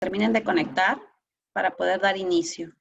terminen de conectar para poder dar inicio.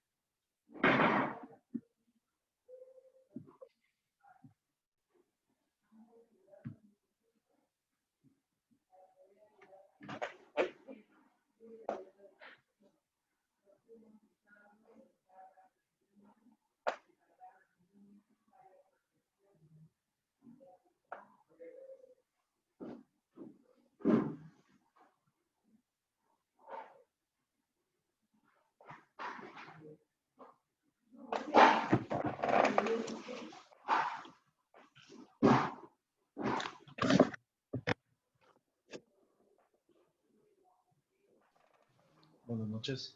Buenas noches.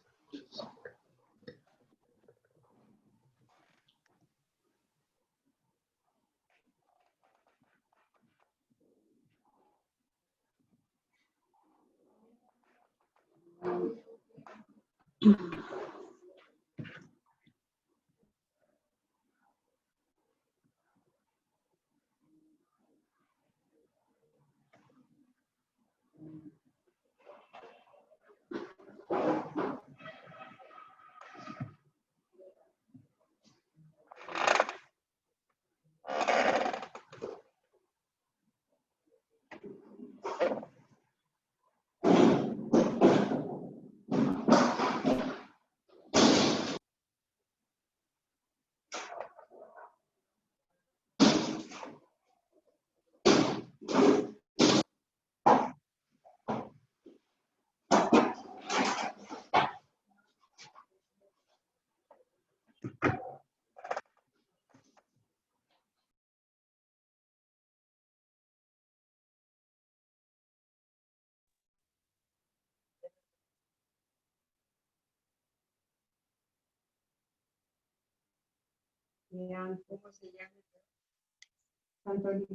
¿Cómo se llama? Antonio.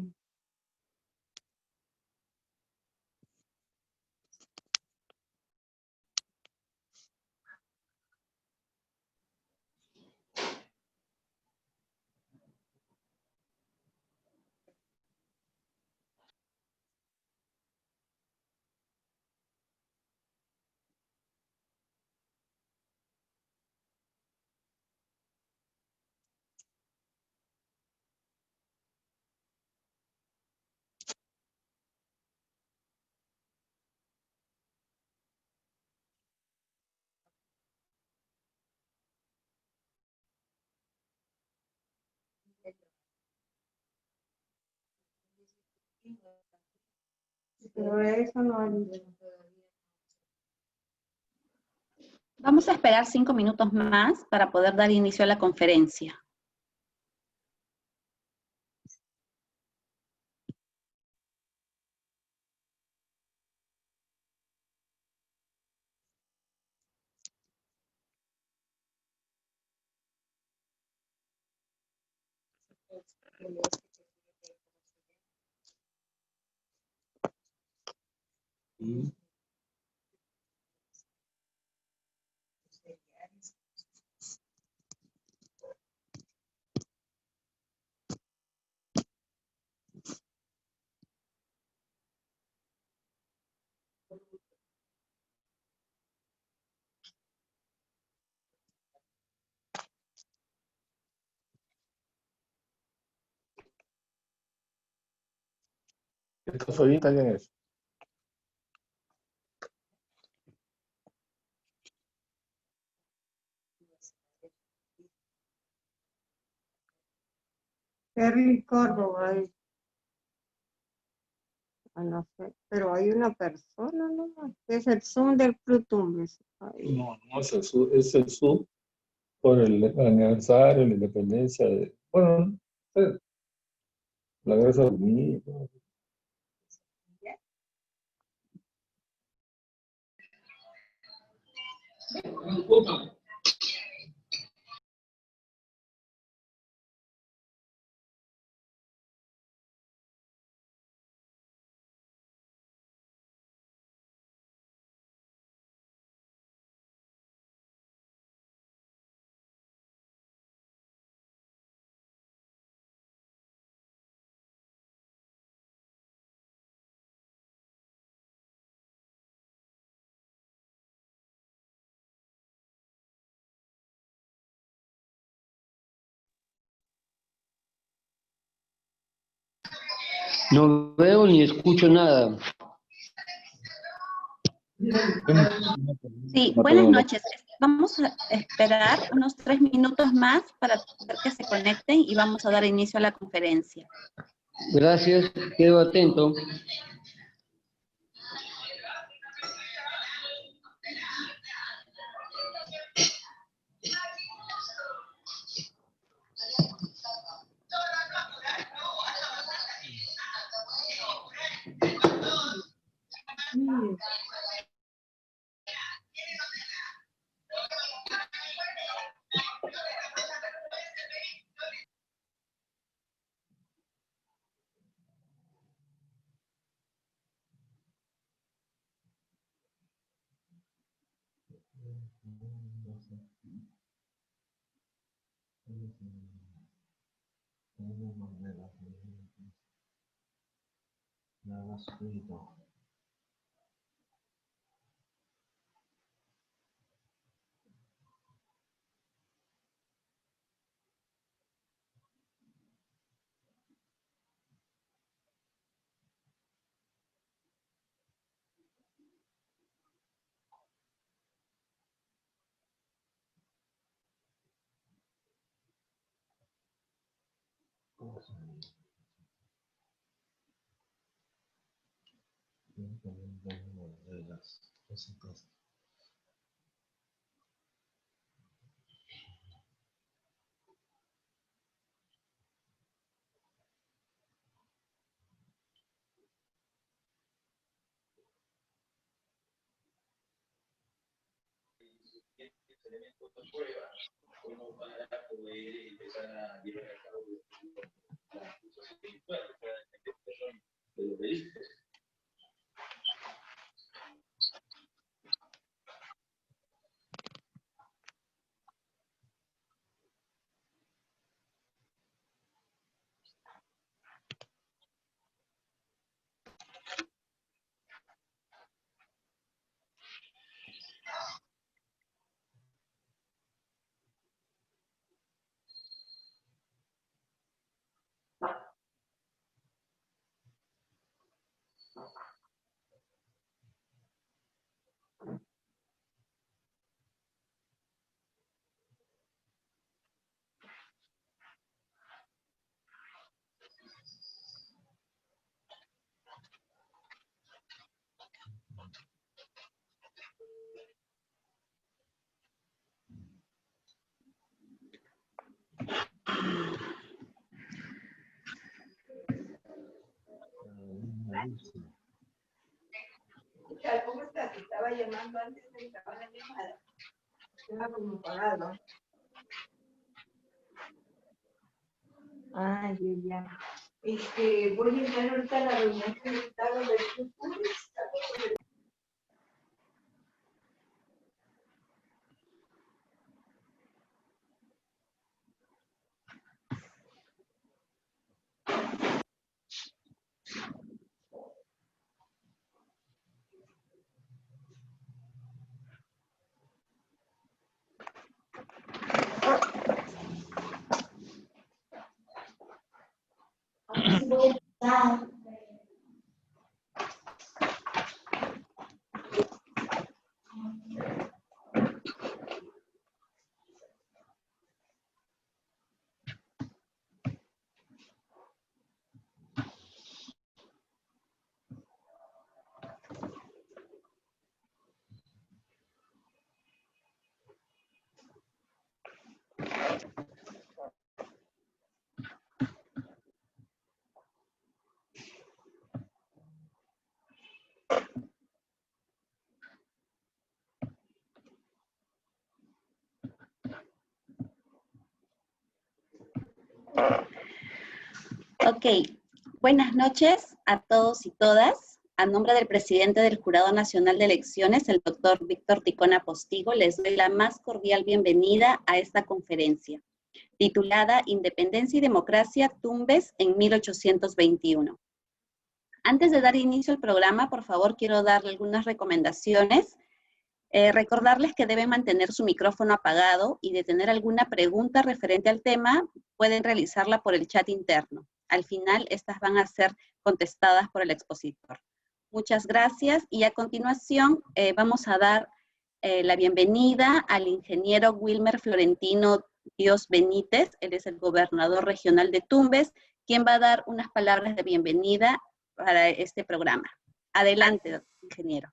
Pero eso no hay. Vamos a esperar 5 minutos más para poder dar inicio a la conferencia. ¿Esta solita quién es? Terry Córdoba. No sé, pero hay una persona, ¿no? Es el Zoom del Plutum. No, no es el sur por el aniversario, la independencia de, bueno, la guerra unida. No veo ni escucho nada. Sí, buenas noches. Vamos a esperar unos 3 minutos más para ver que se conecten y vamos a dar inicio a la conferencia. Gracias, quedo atento. ¿Cómo estás? Te estaba llamando antes de acabar la llamada. Estaba como pagado. Ah, ya. Voy a entrar ahorita a la reunión que estaba de futuro. Ok, buenas noches a todos y todas. A nombre del presidente del Jurado Nacional de Elecciones, el doctor Víctor Ticona Postigo, les doy la más cordial bienvenida a esta conferencia, titulada Independencia y Democracia, Tumbes en 1821. Antes de dar inicio al programa, por favor, quiero darle algunas recomendaciones. Recordarles que deben mantener su micrófono apagado y de tener alguna pregunta referente al tema, pueden realizarla por el chat interno. Al final, estas van a ser contestadas por el expositor. Muchas gracias y a continuación vamos a dar la bienvenida al ingeniero Wilmer Florentino Dios Benítez. Él es el gobernador regional de Tumbes, quien va a dar unas palabras de bienvenida para este programa. Adelante, ingeniero.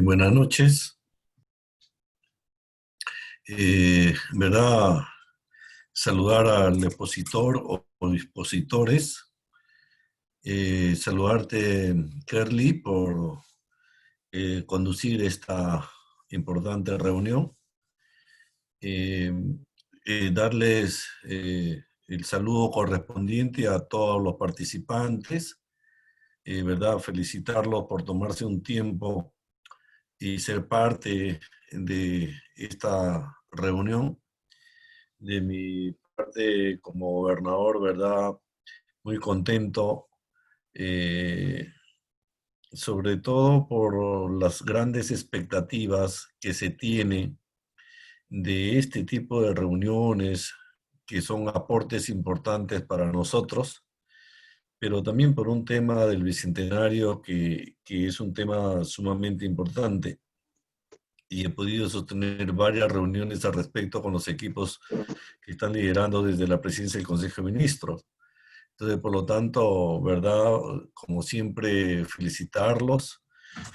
Buenas noches. ¿Verdad? Saludar al expositor o expositores. Saludarte, Kerly, por conducir esta importante reunión. Darles el saludo correspondiente a todos los participantes. ¿Verdad? Felicitarlos por tomarse un tiempo y ser parte de esta reunión. De mi parte como gobernador, ¿verdad? Muy contento, sobre todo por las grandes expectativas que se tienen de este tipo de reuniones, que son aportes importantes para nosotros, pero también por un tema del Bicentenario que es un tema sumamente importante. Y he podido sostener varias reuniones al respecto con los equipos que están liderando desde la presidencia del Consejo de Ministros. Entonces, por lo tanto, ¿verdad? Como siempre, felicitarlos,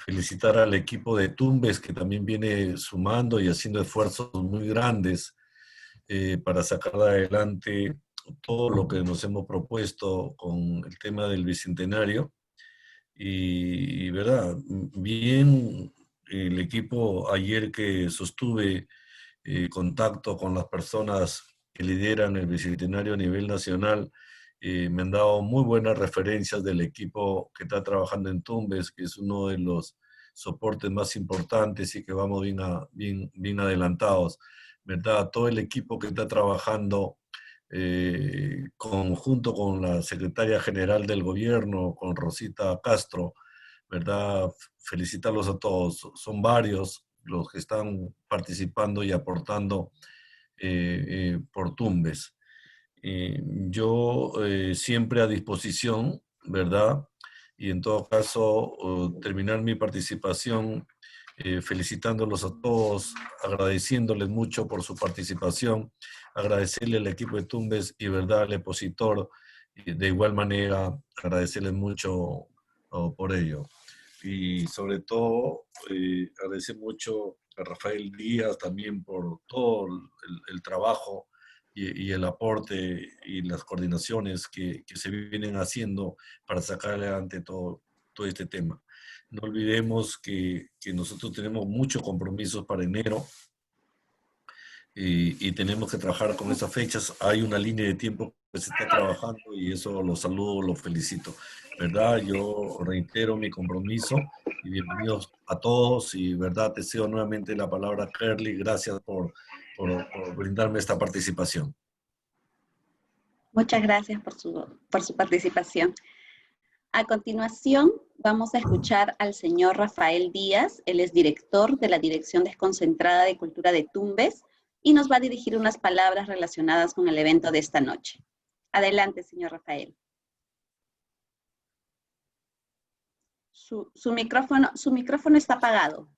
felicitar al equipo de Tumbes, que también viene sumando y haciendo esfuerzos muy grandes para sacar adelante todo lo que nos hemos propuesto con el tema del Bicentenario. Y ¿verdad? Bien, el equipo ayer que sostuve contacto con las personas que lideran el Bicentenario a nivel nacional, me han dado muy buenas referencias del equipo que está trabajando en Tumbes, que es uno de los soportes más importantes y que vamos bien adelantados, ¿verdad? Todo el equipo que está trabajando junto con la secretaria general del gobierno, con Rosita Castro, ¿verdad? Felicitarlos a todos. Son varios los que están participando y aportando por Tumbes. Yo siempre a disposición, ¿verdad? Y en todo caso, terminar mi participación felicitándolos a todos, agradeciéndoles mucho por su participación, agradecerle al equipo de Tumbes y, ¿verdad?, al expositor, de igual manera, agradecerles mucho por ello. Y sobre todo, agradecer mucho a Rafael Díaz también por todo el trabajo y el aporte y las coordinaciones que se vienen haciendo para sacar adelante todo este tema. No olvidemos que nosotros tenemos muchos compromisos para enero y tenemos que trabajar con esas fechas. Hay una línea de tiempo que se está trabajando y eso lo saludo, lo felicito. ¿Verdad? Yo reitero mi compromiso y bienvenidos a todos y, ¿verdad? Te cedo nuevamente la palabra, Kerly. Gracias por brindarme esta participación. Muchas gracias por su participación. A continuación, vamos a escuchar al señor Rafael Díaz. Él es director de la Dirección Desconcentrada de Cultura de Tumbes y nos va a dirigir unas palabras relacionadas con el evento de esta noche. Adelante, señor Rafael. Su micrófono está apagado.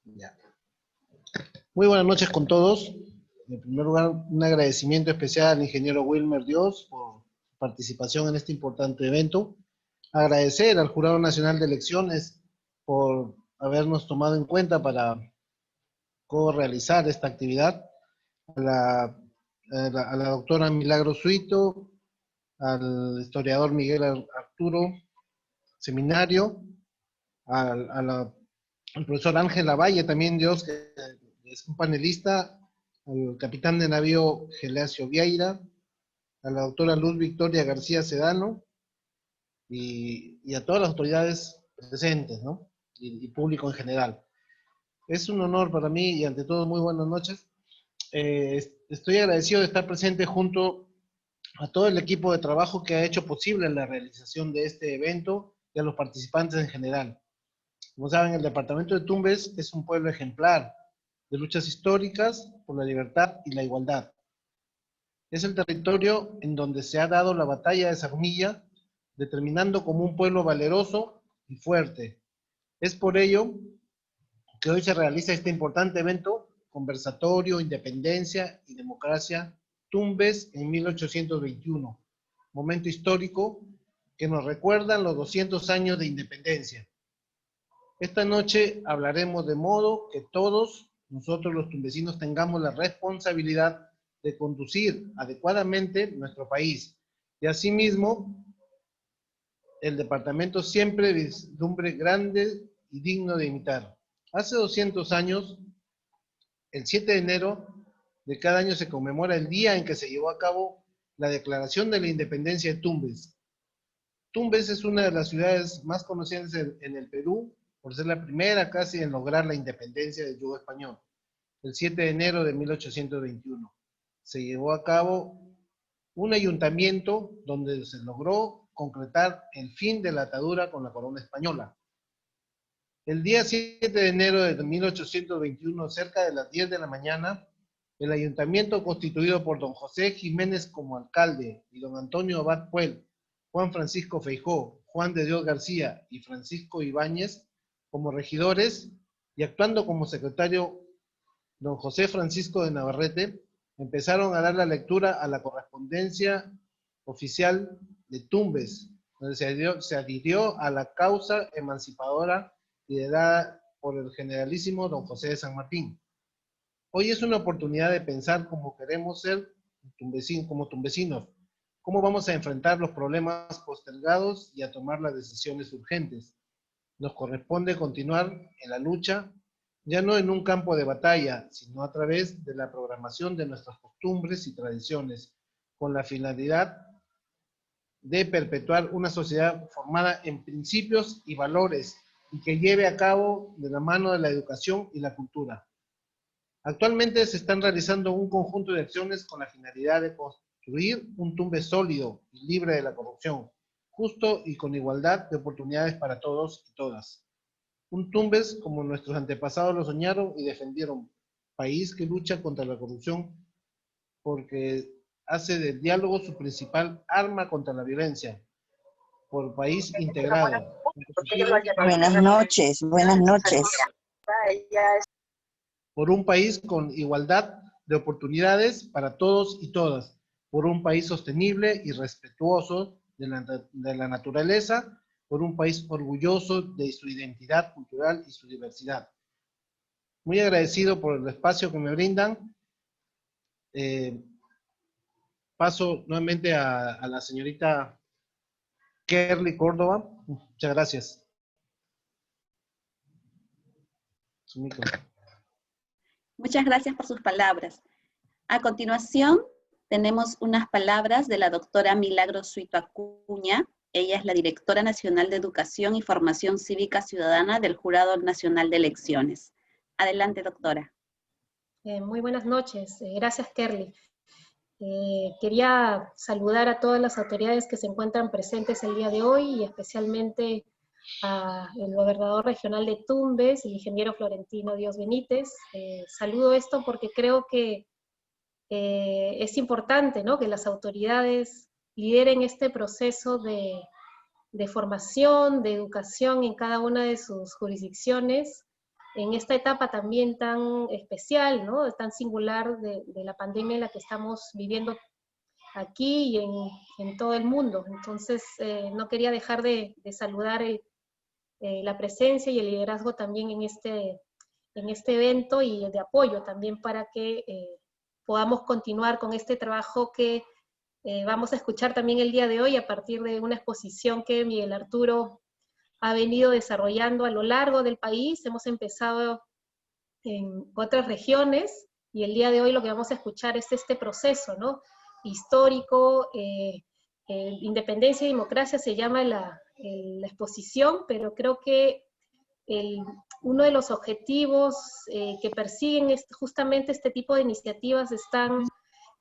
Ya. Muy buenas noches con todos. En primer lugar, un agradecimiento especial al ingeniero Wilmer Dios por su participación en este importante evento. Agradecer al Jurado Nacional de Elecciones por habernos tomado en cuenta para co-realizar esta actividad. A la doctora Milagro Suito, al historiador Miguel Arturo Seminario, al profesor Ángel Lavalle, también Dios, que es un panelista, al capitán de navío Gelacio Vieira, a la doctora Luz Victoria García Sedano y a todas las autoridades presentes, ¿no? Y público en general. Es un honor para mí y ante todo muy buenas noches. Estoy agradecido de estar presente junto a todo el equipo de trabajo que ha hecho posible la realización de este evento y a los participantes en general. Como saben, el departamento de Tumbes es un pueblo ejemplar de luchas históricas por la libertad y la igualdad. Es el territorio en donde se ha dado la batalla de Sarmilla, determinando como un pueblo valeroso y fuerte. Es por ello que hoy se realiza este importante evento, Conversatorio, Independencia y Democracia, Tumbes en 1821, momento histórico que nos recuerdan los 200 años de independencia. Esta noche hablaremos de modo que todos nosotros los tumbesinos tengamos la responsabilidad de conducir adecuadamente nuestro país y asimismo el departamento siempre vislumbre grande y digno de imitar. Hace 200 años, el 7 de enero de cada año se conmemora el día en que se llevó a cabo la Declaración de la Independencia de Tumbes. Tumbes es una de las ciudades más conocidas en el Perú por ser la primera casi en lograr la independencia del yugo español. El 7 de enero de 1821 se llevó a cabo un ayuntamiento donde se logró concretar el fin de la atadura con la corona española. El día 7 de enero de 1821, cerca de las 10 de la mañana, el ayuntamiento constituido por don José Jiménez como alcalde y don Antonio Abad Puel, Juan Francisco Feijó, Juan de Dios García y Francisco Ibáñez como regidores y actuando como secretario don José Francisco de Navarrete, empezaron a dar la lectura a la correspondencia oficial de Tumbes, donde se adhirió a la causa emancipadora liderada por el generalísimo don José de San Martín. Hoy es una oportunidad de pensar cómo queremos ser como tumbesinos, cómo vamos a enfrentar los problemas postergados y a tomar las decisiones urgentes. Nos corresponde continuar en la lucha, ya no en un campo de batalla, sino a través de la programación de nuestras costumbres y tradiciones, con la finalidad de perpetuar una sociedad formada en principios y valores y que lleve a cabo de la mano de la educación y la cultura. Actualmente se están realizando un conjunto de acciones con la finalidad de construir un Tumbes sólido y libre de la corrupción, justo y con igualdad de oportunidades para todos y todas. Un Tumbes como nuestros antepasados lo soñaron y defendieron, país que lucha contra la corrupción porque hace del diálogo su principal arma contra la violencia, por país integrado. Buenas noches, buenas noches. Por un país con igualdad de oportunidades para todos y todas, por un país sostenible y respetuoso de la naturaleza, por un país orgulloso de su identidad cultural y su diversidad. Muy agradecido por el espacio que me brindan. Paso nuevamente a la señorita Kerly Córdoba. Muchas gracias. Su micro. Muchas gracias por sus palabras. A continuación, tenemos unas palabras de la doctora Milagros Suito Acuña. Ella es la Directora Nacional de Educación y Formación Cívica Ciudadana del Jurado Nacional de Elecciones. Adelante, doctora. Muy buenas noches. Gracias, Kerly. Quería saludar a todas las autoridades que se encuentran presentes el día de hoy y especialmente al gobernador regional de Tumbes, el ingeniero Florentino Dios Benítez. Saludo esto porque creo que es importante, ¿no?, que las autoridades lideren este proceso de formación, de educación en cada una de sus jurisdicciones, en esta etapa también tan especial, ¿no?, tan singular de la pandemia en la que estamos viviendo aquí y en todo el mundo. Entonces, no quería dejar de saludar la presencia y el liderazgo también en este evento y de apoyo también para que podamos continuar con este trabajo que vamos a escuchar también el día de hoy a partir de una exposición que Miguel Arturo ha venido desarrollando a lo largo del país. Hemos empezado en otras regiones y el día de hoy lo que vamos a escuchar es este proceso, ¿no?, histórico. Independencia y democracia se llama la exposición, pero creo que uno de los objetivos que persiguen justamente este tipo de iniciativas están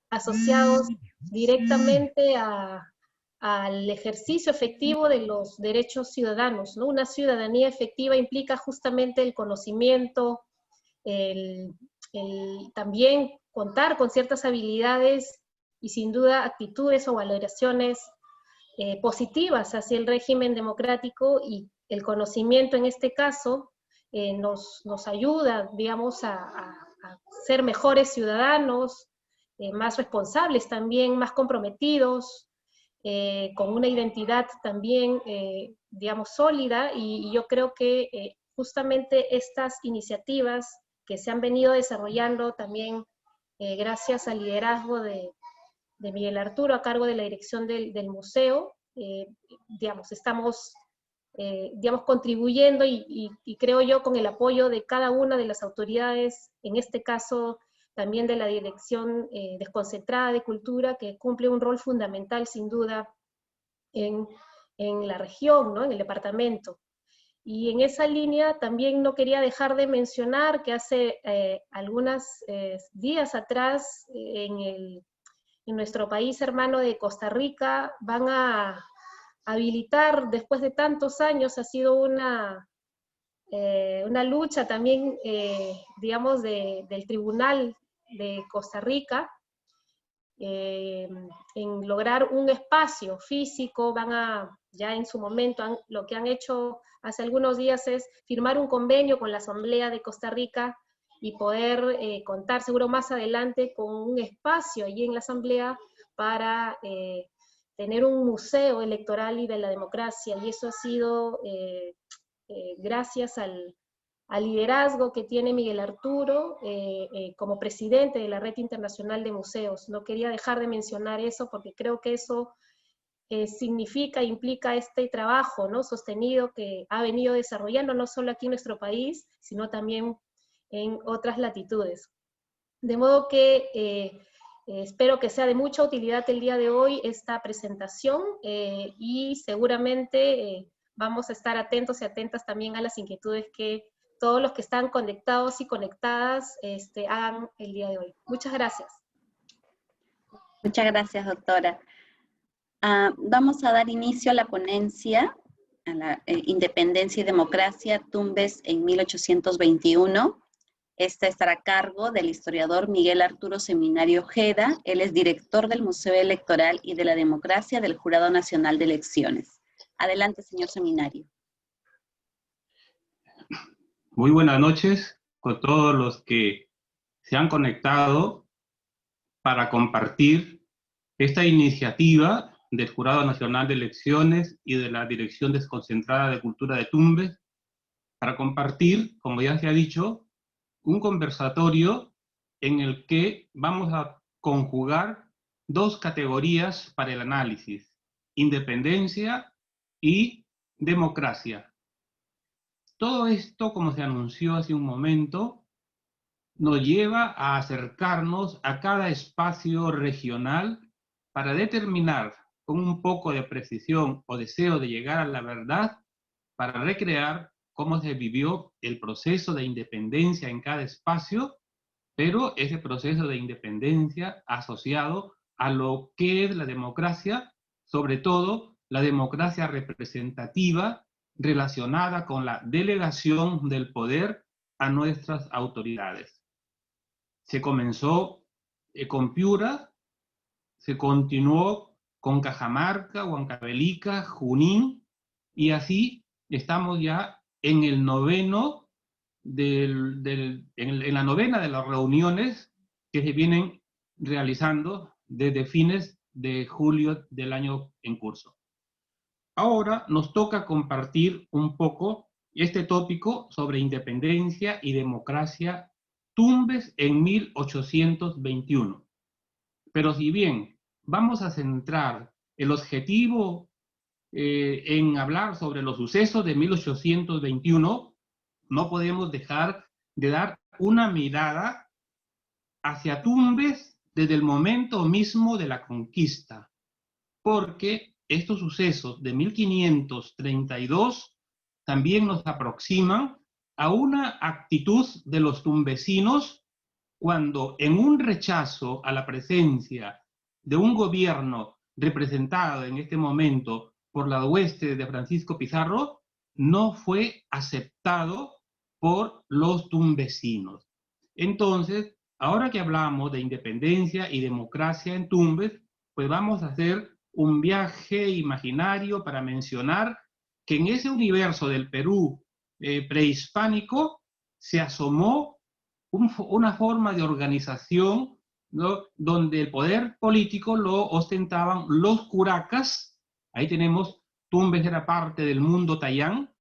asociados directamente al ejercicio efectivo de los derechos ciudadanos, ¿no? Una ciudadanía efectiva implica justamente el conocimiento, también contar con ciertas habilidades y sin duda actitudes o valoraciones positivas hacia el régimen democrático, y el conocimiento en este caso nos ayuda, digamos, a ser mejores ciudadanos, más responsables también, más comprometidos, con una identidad también, digamos, sólida, y yo creo que justamente estas iniciativas que se han venido desarrollando también gracias al liderazgo de Miguel Arturo a cargo de la dirección del museo, digamos, estamos digamos, contribuyendo y creo yo con el apoyo de cada una de las autoridades, en este caso también de la Dirección Desconcentrada de Cultura, que cumple un rol fundamental sin duda en la región, ¿no? En el departamento. Y en esa línea también no quería dejar de mencionar que hace algunos días atrás en nuestro país hermano de Costa Rica van a habilitar, después de tantos años, ha sido una lucha también, digamos, del Tribunal de Costa Rica, en lograr un espacio físico. Ya en su momento, lo que han hecho hace algunos días es firmar un convenio con la Asamblea de Costa Rica y poder contar seguro más adelante con un espacio allí en la Asamblea para tener un museo electoral y de la democracia, y eso ha sido gracias al liderazgo que tiene Miguel Arturo como presidente de la Red Internacional de Museos. No quería dejar de mencionar eso porque creo que eso significa, implica este trabajo, ¿no?, sostenido que ha venido desarrollando no solo aquí en nuestro país, sino también en otras latitudes. De modo que espero que sea de mucha utilidad el día de hoy esta presentación y seguramente vamos a estar atentos y atentas también a las inquietudes que todos los que están conectados y conectadas hagan el día de hoy. Muchas gracias. Muchas gracias, doctora. Vamos a dar inicio a la ponencia, a la Independencia y Democracia, Tumbes en 1821. Esta estará a cargo del historiador Miguel Arturo Seminario Ojeda. Él es director del Museo Electoral y de la Democracia del Jurado Nacional de Elecciones. Adelante, señor Seminario. Muy buenas noches con todos los que se han conectado para compartir esta iniciativa del Jurado Nacional de Elecciones y de la Dirección Desconcentrada de Cultura de Tumbes, para compartir, como ya se ha dicho, un conversatorio en el que vamos a conjugar dos categorías para el análisis: independencia y democracia. Todo esto, como se anunció hace un momento, nos lleva a acercarnos a cada espacio regional para determinar con un poco de precisión o deseo de llegar a la verdad, para recrear cómo se vivió el proceso de independencia en cada espacio, pero ese proceso de independencia asociado a lo que es la democracia, sobre todo la democracia representativa relacionada con la delegación del poder a nuestras autoridades. Se comenzó con Piura, se continuó con Cajamarca, Huancavelica, Junín, y así estamos ya en el noveno en la novena de las reuniones que se vienen realizando desde fines de julio del año en curso. Ahora nos toca compartir un poco este tópico sobre independencia y democracia, Tumbes en 1821. Pero si bien vamos a centrar el objetivo en hablar sobre los sucesos de 1821, no podemos dejar de dar una mirada hacia Tumbes desde el momento mismo de la conquista, porque estos sucesos de 1532 también nos aproximan a una actitud de los tumbesinos cuando, en un rechazo a la presencia de un gobierno representado en este momento por la hueste de Francisco Pizarro, no fue aceptado por los tumbesinos. Entonces, ahora que hablamos de independencia y democracia en Tumbes, pues vamos a hacer un viaje imaginario para mencionar que en ese universo del Perú prehispánico se asomó una forma de organización, ¿no?, donde el poder político lo ostentaban los curacas. Ahí tenemos, Tumbes era parte del mundo tayán,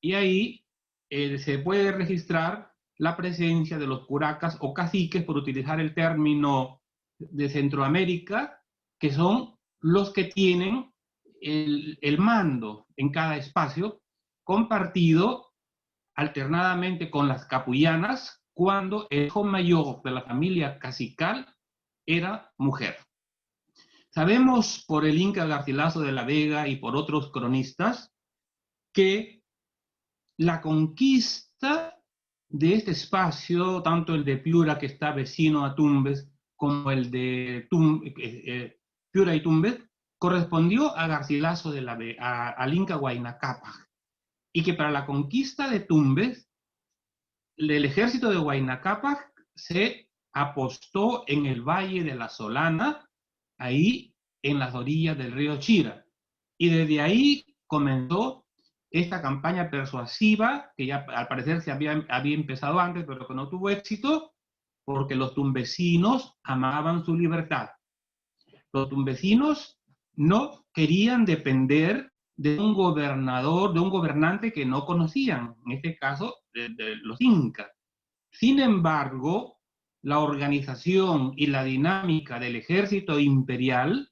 y ahí se puede registrar la presencia de los curacas o caciques, por utilizar el término de Centroamérica, que son los que tienen el mando en cada espacio, compartido alternadamente con las capullanas, cuando el hijo mayor de la familia cacical era mujer. Sabemos por el Inca Garcilaso de la Vega y por otros cronistas que la conquista de este espacio, tanto el de Piura, que está vecino a Tumbes, como el de Piura y Tumbes, correspondió a Garcilaso de la Vega, al Inca Huayna Cápac, y que para la conquista de Tumbes, el ejército de Huayna Cápac se apostó en el Valle de la Solana, ahí en las orillas del río Chira, y desde ahí comenzó esta campaña persuasiva, que ya al parecer se había empezado antes, pero que no tuvo éxito, porque los tumbesinos amaban su libertad. Los tumbesinos no querían depender de un gobernador, de un gobernante que no conocían, en este caso, de los incas. Sin embargo, la organización y la dinámica del ejército imperial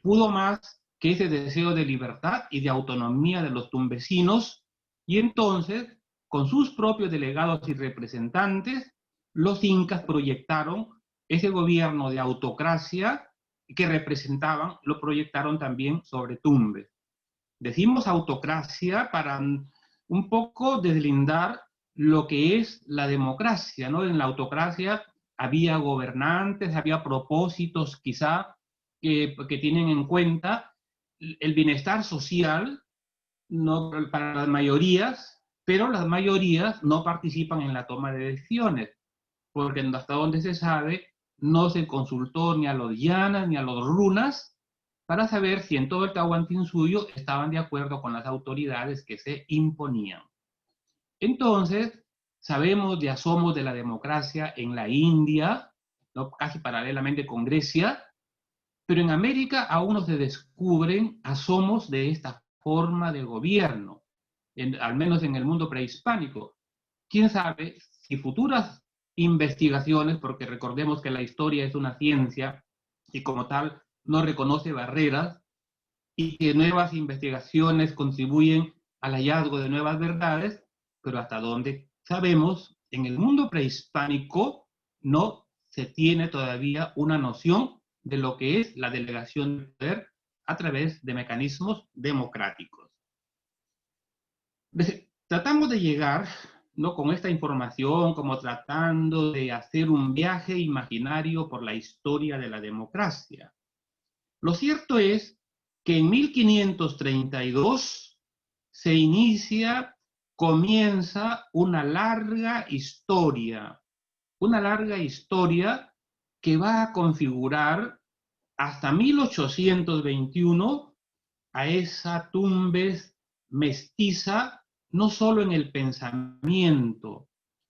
pudo más que ese deseo de libertad y de autonomía de los tumbesinos, y entonces, con sus propios delegados y representantes, los incas proyectaron ese gobierno de autocracia que representaban, lo proyectaron también sobre Tumbes. Decimos autocracia para un poco deslindar lo que es la democracia, ¿no? En la autocracia había gobernantes, había propósitos quizá que tienen en cuenta el bienestar social, no para las mayorías, pero las mayorías no participan en la toma de decisiones, porque hasta donde se sabe no se consultó ni a los llanas ni a los runas para saber si en todo el Tahuantinsuyo estaban de acuerdo con las autoridades que se imponían. Entonces, sabemos de asomos de la democracia en la India, ¿no?, casi paralelamente con Grecia, pero en América aún no se descubren asomos de esta forma de gobierno, al menos en el mundo prehispánico. ¿Quién sabe si futuras investigaciones, porque recordemos que la historia es una ciencia y como tal no reconoce barreras, y que nuevas investigaciones contribuyen al hallazgo de nuevas verdades, pero hasta donde sabemos, en el mundo prehispánico no se tiene todavía una noción de lo que es la delegación de poder a través de mecanismos democráticos. Tratamos de llegar, ¿no?, con esta información, como tratando de hacer un viaje imaginario por la historia de la democracia. Lo cierto es que en 1532 comienza una larga historia que va a configurar hasta 1821 a esa Tumbes mestiza, no solo en el pensamiento,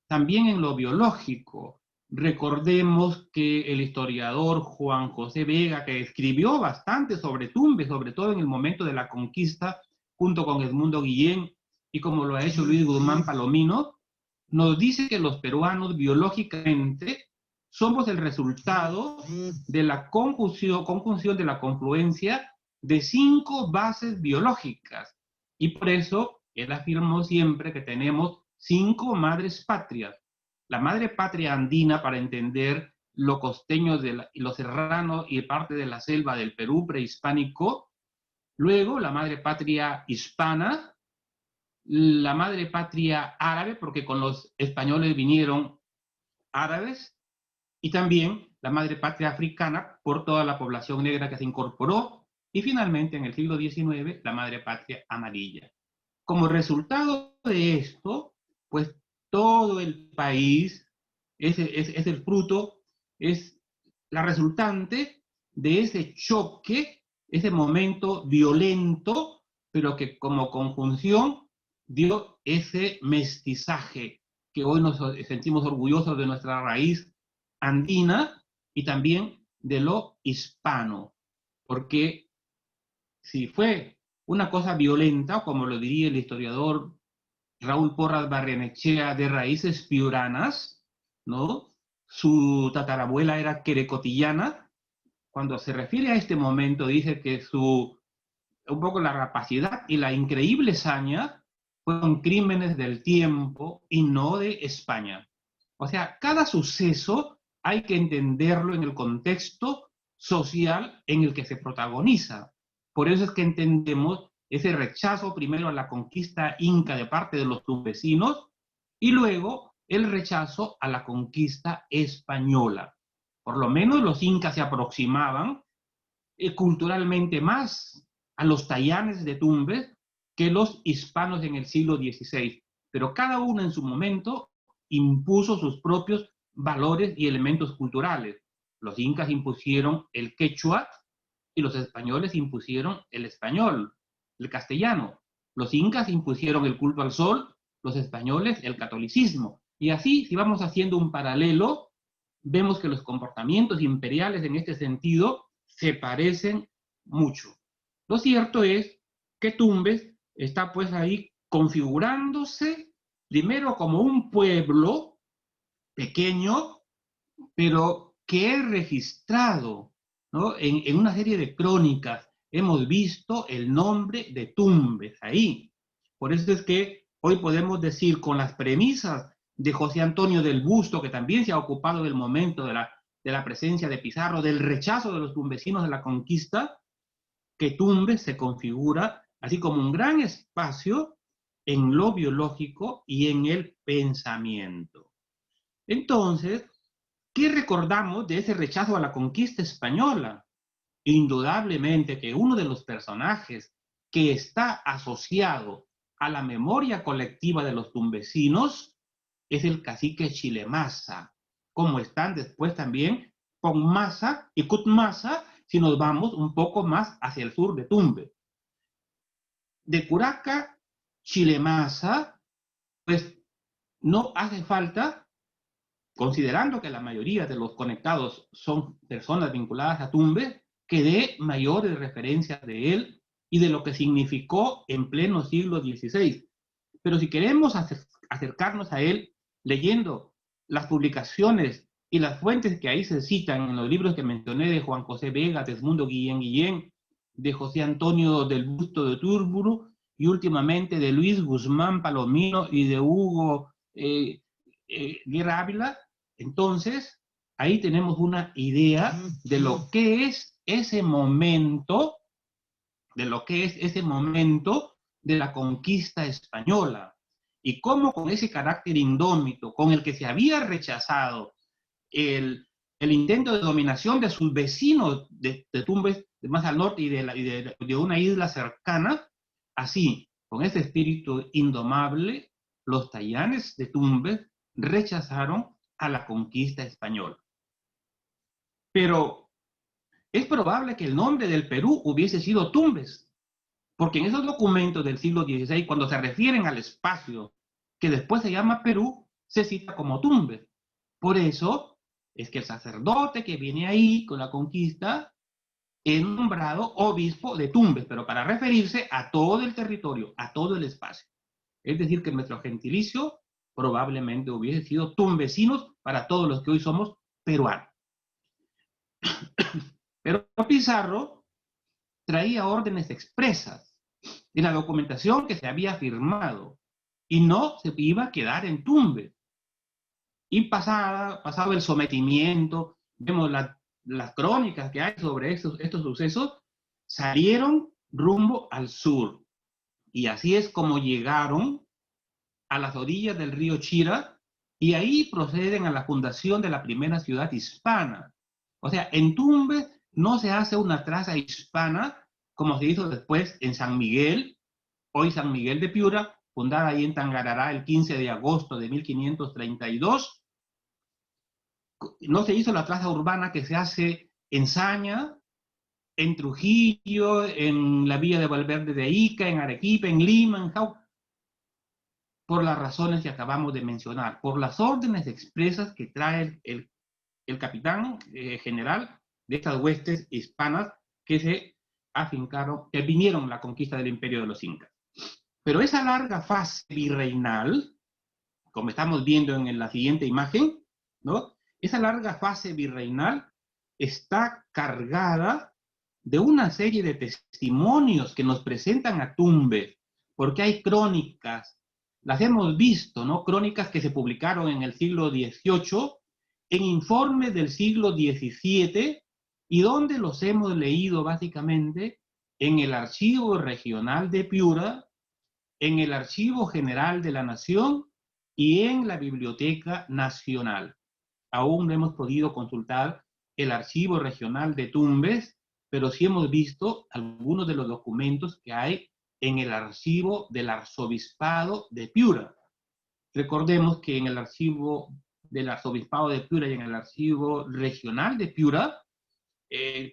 también en lo biológico. Recordemos que el historiador Juan José Vega, que escribió bastante sobre Tumbes, sobre todo en el momento de la conquista, junto con Edmundo Guillén, y como lo ha hecho Luis Guzmán Palomino, nos dice que los peruanos biológicamente somos el resultado de la conjunción de la confluencia de 5 bases biológicas. Y por eso él afirmó siempre que tenemos 5 madres patrias. La madre patria andina, para entender lo costeño y lo serrano y parte de la selva del Perú prehispánico. Luego la madre patria hispana, la madre patria árabe, porque con los españoles vinieron árabes, y también la madre patria africana por toda la población negra que se incorporó, y finalmente en el siglo XIX la madre patria amarilla. Como resultado de esto, pues todo el país es el fruto, es la resultante de ese choque, ese momento violento, pero que como conjunción dio ese mestizaje, que hoy nos sentimos orgullosos de nuestra raíz andina y también de lo hispano, porque si fue una cosa violenta, como lo diría el historiador Raúl Porras Barrenechea, de raíces piuranas, ¿no? Su tatarabuela era querecotillana. Cuando se refiere a este momento, dice que un poco la rapacidad y la increíble saña fueron crímenes del tiempo y no de España. O sea, cada suceso hay que entenderlo en el contexto social en el que se protagoniza. Por eso es que entendemos ese rechazo primero a la conquista inca de parte de los tumbesinos y luego el rechazo a la conquista española. Por lo menos los incas se aproximaban culturalmente más a los tayanes de Tumbes que los hispanos en el siglo XVI. Pero cada uno en su momento impuso sus propios valores y elementos culturales. Los incas impusieron el quechua y los españoles impusieron el español, el castellano. Los incas impusieron el culto al sol, los españoles el catolicismo. Y así, si vamos haciendo un paralelo, vemos que los comportamientos imperiales en este sentido se parecen mucho. Lo cierto es que Tumbes está pues ahí configurándose primero como un pueblo pequeño, pero que es registrado, ¿no? En una serie de crónicas hemos visto el nombre de Tumbes ahí. Por eso es que hoy podemos decir, con las premisas de José Antonio del Busto, que también se ha ocupado del momento de la presencia de Pizarro, del rechazo de los tumbesinos de la conquista, que Tumbes se configura así como un gran espacio en lo biológico y en el pensamiento. Entonces, ¿qué recordamos de ese rechazo a la conquista española? Indudablemente que uno de los personajes que está asociado a la memoria colectiva de los tumbesinos es el cacique Chilemasa, como están después también Ponmasa y Cutmasa, si nos vamos un poco más hacia el sur de Tumbes. De Curaca, Chilemasa, pues no hace falta, considerando que la mayoría de los conectados son personas vinculadas a Tumbes, que dé mayores referencias de él y de lo que significó en pleno siglo XVI. Pero si queremos acercarnos a él leyendo las publicaciones y las fuentes que ahí se citan en los libros que mencioné de Juan José Vega, Desmundo Guillén, de José Antonio del Busto de Túrburu y últimamente de Luis Guzmán Palomino y de Hugo Guerra Ávila, entonces ahí tenemos una idea de lo que es ese momento, de la conquista española y cómo con ese carácter indómito con el que se había rechazado el intento de dominación de sus vecinos de Tumbes más al norte y de una isla cercana, así, con ese espíritu indomable, los tayanes de Tumbes rechazaron a la conquista española. Pero es probable que el nombre del Perú hubiese sido Tumbes, porque en esos documentos del siglo XVI, cuando se refieren al espacio que después se llama Perú, se cita como Tumbes. Por eso es que el sacerdote que viene ahí con la conquista es nombrado obispo de Tumbes, pero para referirse a todo el territorio, a todo el espacio. Es decir, que nuestro gentilicio probablemente hubiese sido tumbesinos para todos los que hoy somos peruanos. Pero Pizarro traía órdenes expresas en la documentación que se había firmado y no se iba a quedar en Tumbes. Y pasado el sometimiento, vemos las crónicas que hay sobre estos sucesos, salieron rumbo al sur. Y así es como llegaron a las orillas del río Chira y ahí proceden a la fundación de la primera ciudad hispana. O sea, en Tumbes no se hace una traza hispana como se hizo después en San Miguel, hoy San Miguel de Piura, fundada ahí en Tangarará el 15 de agosto de 1532, no se hizo la traza urbana que se hace en Saña, en Trujillo, en la villa de Valverde de Ica, en Arequipa, en Lima, en Jauja, por las razones que acabamos de mencionar, por las órdenes expresas que trae el capitán general de estas huestes hispanas que se afincaron, que vinieron a la conquista del imperio de los incas. Pero esa larga fase virreinal, como estamos viendo en la siguiente imagen, ¿no? Esa larga fase virreinal está cargada de una serie de testimonios que nos presentan a Tumbes, porque hay crónicas, las hemos visto, ¿no? Crónicas que se publicaron en el siglo XVIII, en informes del siglo XVII, y donde los hemos leído básicamente en el Archivo Regional de Piura, en el Archivo General de la Nación y en la Biblioteca Nacional. Aún no hemos podido consultar el Archivo Regional de Tumbes, pero sí hemos visto algunos de los documentos que hay en el archivo del Arzobispado de Piura. Recordemos que en el archivo del Arzobispado de Piura y en el Archivo Regional de Piura,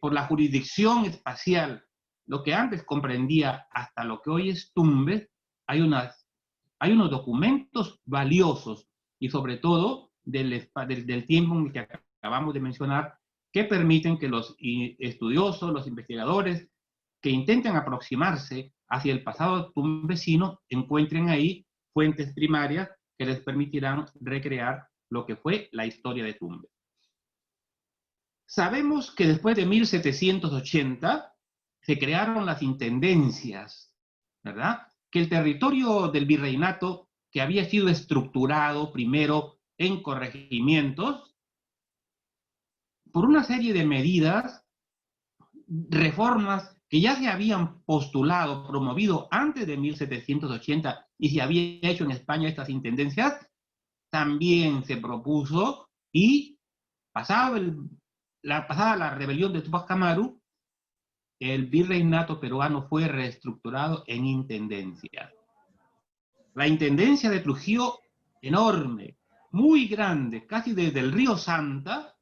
por la jurisdicción espacial, lo que antes comprendía hasta lo que hoy es Tumbes, hay unos documentos valiosos y sobre todo del tiempo en el que acabamos de mencionar, que permiten que los estudiosos, los investigadores que intenten aproximarse hacia el pasado tumbesino encuentren ahí fuentes primarias que les permitirán recrear lo que fue la historia de Tumbes. Sabemos que después de 1780 se crearon las intendencias, ¿verdad? Que el territorio del virreinato, que había sido estructurado primero en corregimientos, por una serie de medidas, reformas que ya se habían postulado, promovido antes de 1780 y se había hecho en España estas intendencias, también se propuso y pasada la rebelión de Túpac Amaru, el virreinato peruano fue reestructurado en intendencias. La intendencia de Trujillo, enorme, muy grande, casi desde el río Santa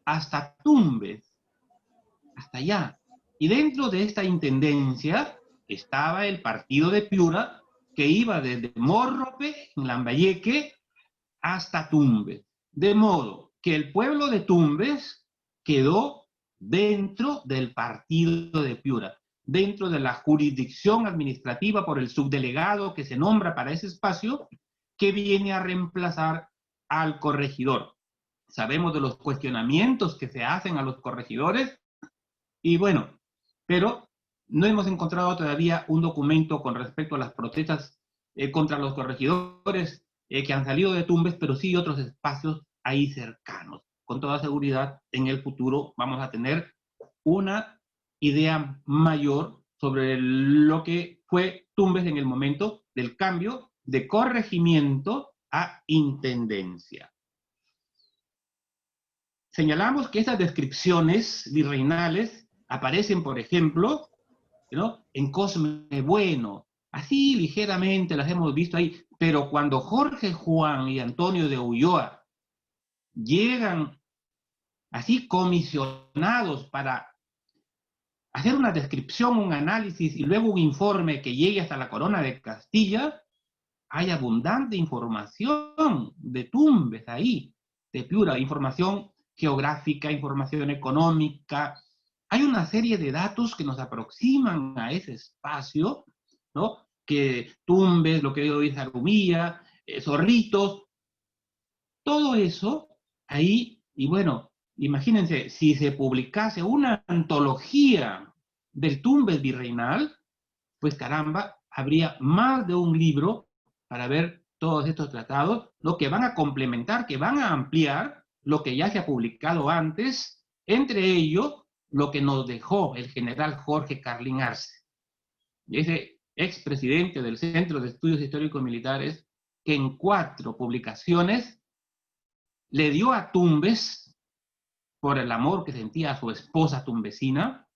hasta Tumbes, hasta allá. Y dentro de esta intendencia estaba el partido de Piura, que iba desde Morrope, en Lambayeque, hasta Tumbes. De modo que el pueblo de Tumbes quedó dentro del partido de Piura, dentro de la jurisdicción administrativa por el subdelegado que se nombra para ese espacio, que viene a reemplazar al corregidor. Sabemos de los cuestionamientos que se hacen a los corregidores, y bueno, pero no hemos encontrado todavía un documento con respecto a las protestas contra los corregidores que han salido de Tumbes, pero sí otros espacios ahí cercanos. Con toda seguridad, en el futuro vamos a tener una idea mayor sobre lo que fue Tumbes en el momento del cambio de corregimiento a intendencia. Señalamos que estas descripciones virreinales aparecen, por ejemplo, ¿no?, en Cosme Bueno. Así ligeramente las hemos visto ahí, pero cuando Jorge Juan y Antonio de Ulloa llegan así comisionados para hacer una descripción, un análisis y luego un informe que llegue hasta la corona de Castilla, hay abundante información de Tumbes ahí, de Piura, información geográfica, información económica. Hay una serie de datos que nos aproximan a ese espacio, ¿no? Que Tumbes, lo que hoy es Arumilla, Zorritos, todo eso ahí, y bueno, imagínense, si se publicase una antología del Tumbes virreinal, pues caramba, habría más de un libro para ver todos estos tratados, lo que van a complementar, que van a ampliar lo que ya se ha publicado antes, entre ellos lo que nos dejó el general Jorge Carlín Arce, ese expresidente del Centro de Estudios Históricos Militares, que en 4 publicaciones le dio a Tumbes, por el amor que sentía a su esposa tumbesina,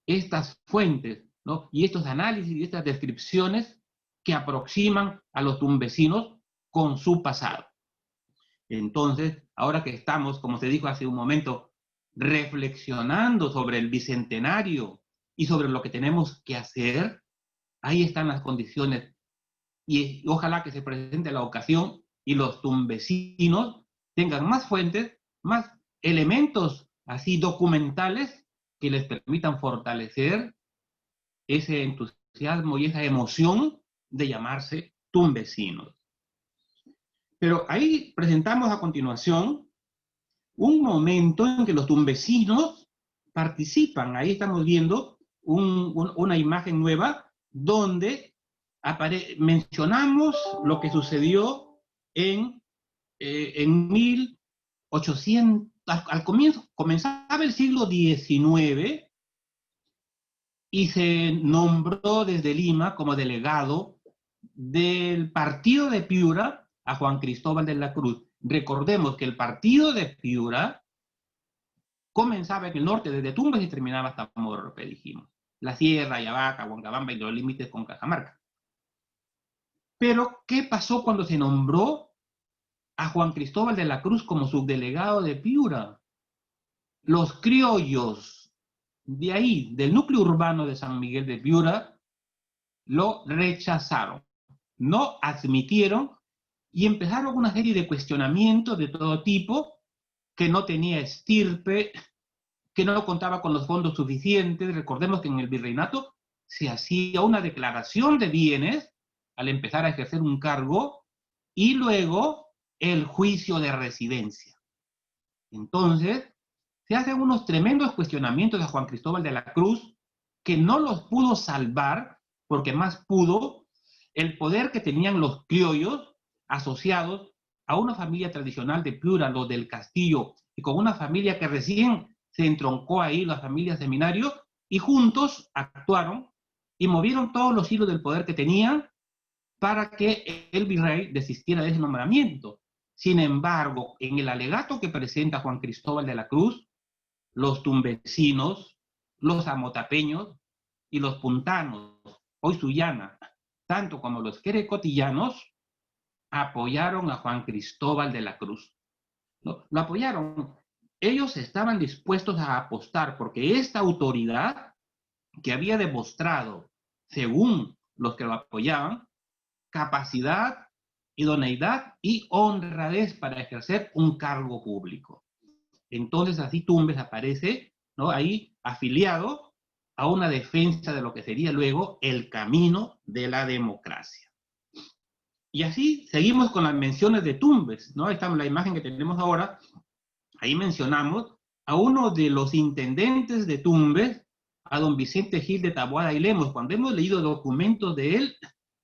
estas fuentes, ¿no?, y estos análisis y estas descripciones que aproximan a los tumbesinos con su pasado. Entonces, ahora que estamos, como se dijo hace un momento, reflexionando sobre el bicentenario y sobre lo que tenemos que hacer, ahí están las condiciones. Y ojalá que se presente la ocasión y los tumbesinos tengan más fuentes, más elementos así documentales que les permitan fortalecer ese entusiasmo y esa emoción de llamarse tumbesinos. Pero ahí presentamos a continuación un momento en que los tumbesinos participan. Ahí estamos viendo una imagen nueva donde mencionamos lo que sucedió en 1800, al comienzo, comenzaba el siglo XIX y se nombró desde Lima como delegado del partido de Piura a Juan Cristóbal de la Cruz. Recordemos que el partido de Piura comenzaba en el norte, desde Tumbes y terminaba hasta Morrope, dijimos. La Sierra, Yavaca, Huancabamba y los límites con Cajamarca. Pero, ¿qué pasó cuando se nombró a Juan Cristóbal de la Cruz como subdelegado de Piura? Los criollos de ahí, del núcleo urbano de San Miguel de Piura, lo rechazaron, no admitieron y empezaron una serie de cuestionamientos de todo tipo, que no tenía estirpe, que no contaba con los fondos suficientes. Recordemos que en el virreinato se hacía una declaración de bienes al empezar a ejercer un cargo y luego el juicio de residencia. Entonces, se hacen unos tremendos cuestionamientos a Juan Cristóbal de la Cruz que no los pudo salvar porque más pudo el poder que tenían los criollos asociados a una familia tradicional de Piura, los del Castillo, y con una familia que recién se entroncó ahí, la familia Seminario, y juntos actuaron y movieron todos los hilos del poder que tenían para que el virrey desistiera de ese nombramiento. Sin embargo, en el alegato que presenta Juan Cristóbal de la Cruz, los tumbesinos, los amotapeños y los puntanos, hoy Sullana, tanto como los querecotillanos, apoyaron a Juan Cristóbal de la Cruz. Lo apoyaron. Ellos estaban dispuestos a apostar porque esta autoridad que había demostrado, según los que lo apoyaban, capacidad, idoneidad y honradez para ejercer un cargo público. Entonces así Tumbes aparece, ¿no?, ahí afiliado a una defensa de lo que sería luego el camino de la democracia. Y así seguimos con las menciones de Tumbes, ¿no? Ahí estamos, la imagen que tenemos ahora, ahí mencionamos a uno de los intendentes de Tumbes, a don Vicente Gil de Taboada y Lemos. Cuando hemos leído documentos de él,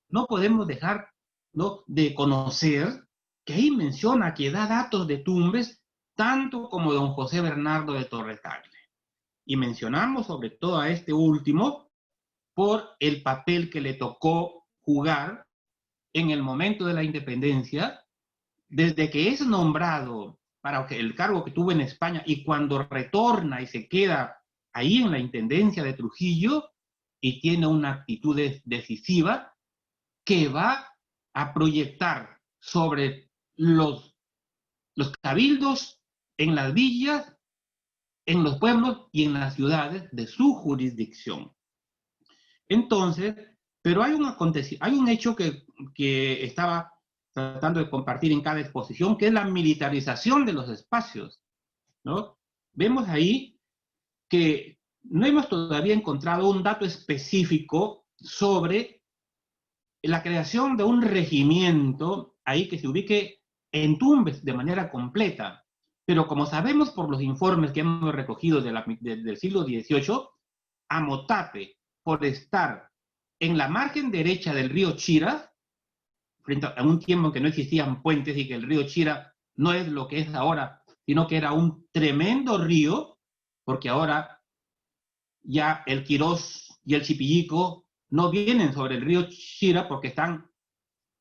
no podemos dejar, ¿no?, de conocer que ahí menciona que da datos de Tumbes, tanto como don José Bernardo de Torretagle. Y mencionamos sobre todo a este último por el papel que le tocó jugar en el momento de la independencia, desde que es nombrado para el cargo que tuvo en España y cuando retorna y se queda ahí en la intendencia de Trujillo y tiene una actitud decisiva que va a proyectar sobre los cabildos en las villas, en los pueblos y en las ciudades de su jurisdicción. Entonces, pero hay un hecho que estaba tratando de compartir en cada exposición, que es la militarización de los espacios, ¿no? Vemos ahí que no hemos todavía encontrado un dato específico sobre la creación de un regimiento ahí que se ubique en Tumbes de manera completa. Pero como sabemos por los informes que hemos recogido del siglo XVIII, Amotape, por estar en la margen derecha del río Chira, frente a un tiempo en que no existían puentes y que el río Chira no es lo que es ahora, sino que era un tremendo río, porque ahora ya el Quirós y el Chipillico no vienen sobre el río Chira porque están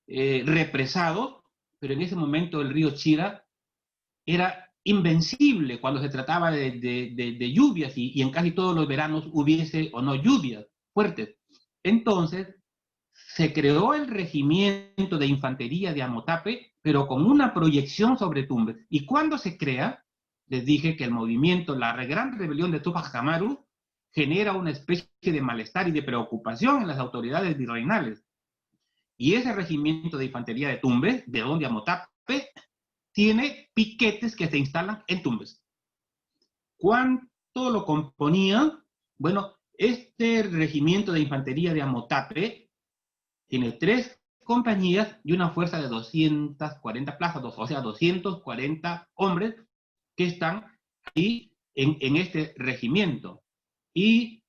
represados, pero en ese momento el río Chira era invencible cuando se trataba de lluvias y en casi todos los veranos hubiese o no lluvias fuertes. Entonces se creó el regimiento de infantería de Amotape, pero con una proyección sobre Tumbes. ¿Y cuándo se crea? Les dije que el movimiento, la gran rebelión de Tupac Amaru, genera una especie de malestar y de preocupación en las autoridades virreinales. Y ese regimiento de infantería de Tumbes, de donde Amotape, tiene piquetes que se instalan en Tumbes. ¿Cuánto lo componía? Bueno, este regimiento de infantería de Amotape tiene 3 compañías y una fuerza de 240 plazas, o sea, 240 hombres que están ahí en este regimiento. Y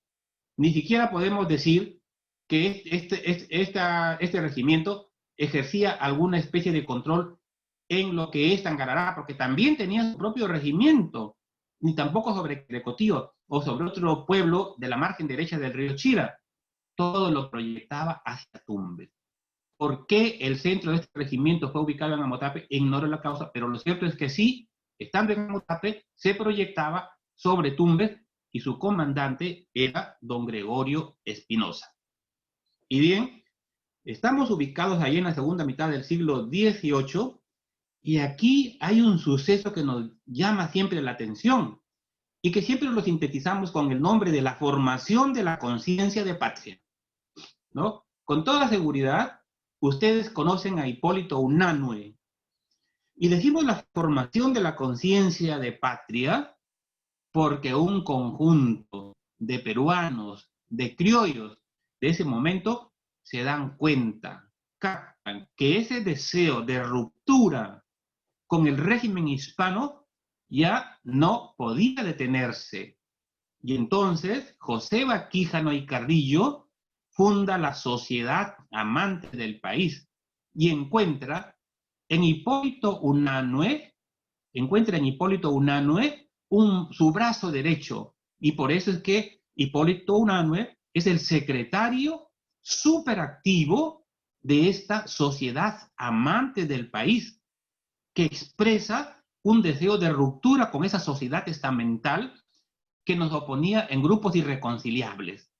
ni siquiera podemos decir que este regimiento ejercía alguna especie de control en lo que es Tangarará, porque también tenía su propio regimiento, ni tampoco sobre Crecotío o sobre otro pueblo de la margen derecha del río Chira. Todo lo proyectaba hacia Tumbes. ¿Por qué el centro de este regimiento fue ubicado en Amotape? Ignoro la causa, pero lo cierto es que sí, estando en Amotape, se proyectaba sobre Tumbes y su comandante era don Gregorio Espinosa. Y bien, estamos ubicados ahí en la segunda mitad del siglo XVIII y aquí hay un suceso que nos llama siempre la atención y que siempre lo sintetizamos con el nombre de la formación de la conciencia de patria, ¿no? Con toda seguridad, ustedes conocen a Hipólito Unanue. Y decimos la formación de la conciencia de patria porque un conjunto de peruanos, de criollos de ese momento, se dan cuenta, captan que ese deseo de ruptura con el régimen hispano ya no podía detenerse. Y entonces José Baquíjano y Carrillo funda la Sociedad Amante del País y encuentra en Hipólito Unanue su brazo derecho. Y por eso es que Hipólito Unanue es el secretario superactivo de esta Sociedad Amante del País, que expresa un deseo de ruptura con esa sociedad estamental que nos oponía en grupos irreconciliables.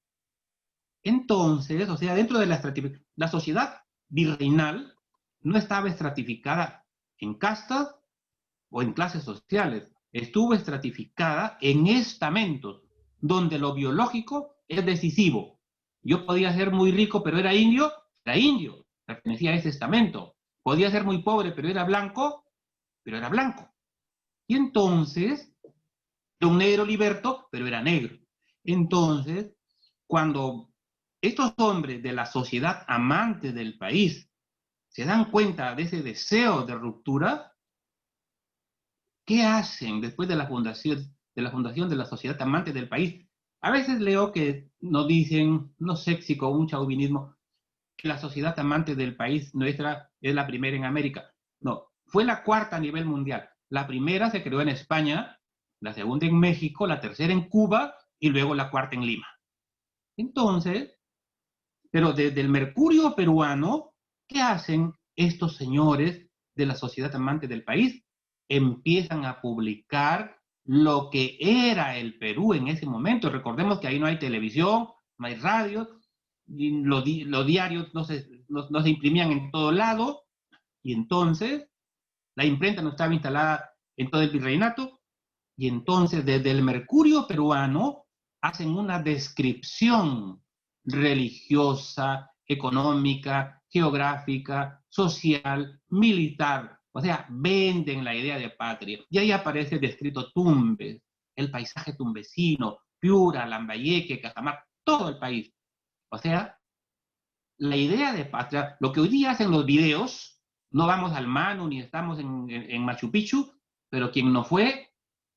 Entonces, o sea, dentro de la sociedad virreinal no estaba estratificada en castas o en clases sociales, estuvo estratificada en estamentos, donde lo biológico es decisivo. Yo podía ser muy rico, pero era indio, pertenecía a ese estamento. Podía ser muy pobre, pero era blanco. Y entonces, era un negro liberto, pero era negro. Entonces, cuando estos hombres de la sociedad amante del país se dan cuenta de ese deseo de ruptura, ¿qué hacen después de la fundación de la sociedad amante del país? A veces leo que nos dicen, no sé si con un chauvinismo, que la sociedad amante del país nuestra es la primera en América. No, fue la cuarta a nivel mundial. La primera se creó en España, la segunda en México, la tercera en Cuba y luego la cuarta en Lima. Entonces, pero desde el Mercurio peruano, ¿qué hacen estos señores de la sociedad amante del país? Empiezan a publicar lo que era el Perú en ese momento. Recordemos que ahí no hay televisión, no hay radio, y los diarios no se imprimían en todo lado, y entonces la imprenta no estaba instalada en todo el virreinato, y entonces desde el Mercurio peruano hacen una descripción religiosa, económica, geográfica, social, militar. O sea, venden la idea de patria. Y ahí aparece descrito Tumbes, el paisaje tumbesino, Piura, Lambayeque, Cajamarca, todo el país. O sea, la idea de patria, lo que hoy día hacen los videos, no vamos al Manu ni estamos en Machu Picchu, pero quien no fue,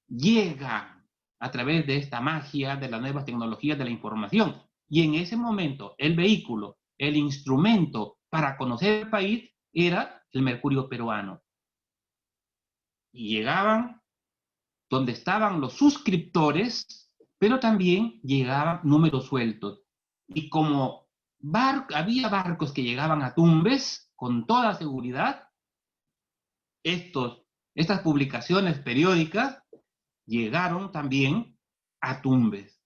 llega a través de esta magia de las nuevas tecnologías de la información. Y en ese momento, el vehículo, el instrumento para conocer el país era el Mercurio peruano. Y llegaban donde estaban los suscriptores, pero también llegaban números sueltos. Y como había barcos que llegaban a Tumbes, con toda seguridad, estas publicaciones periódicas llegaron también a Tumbes.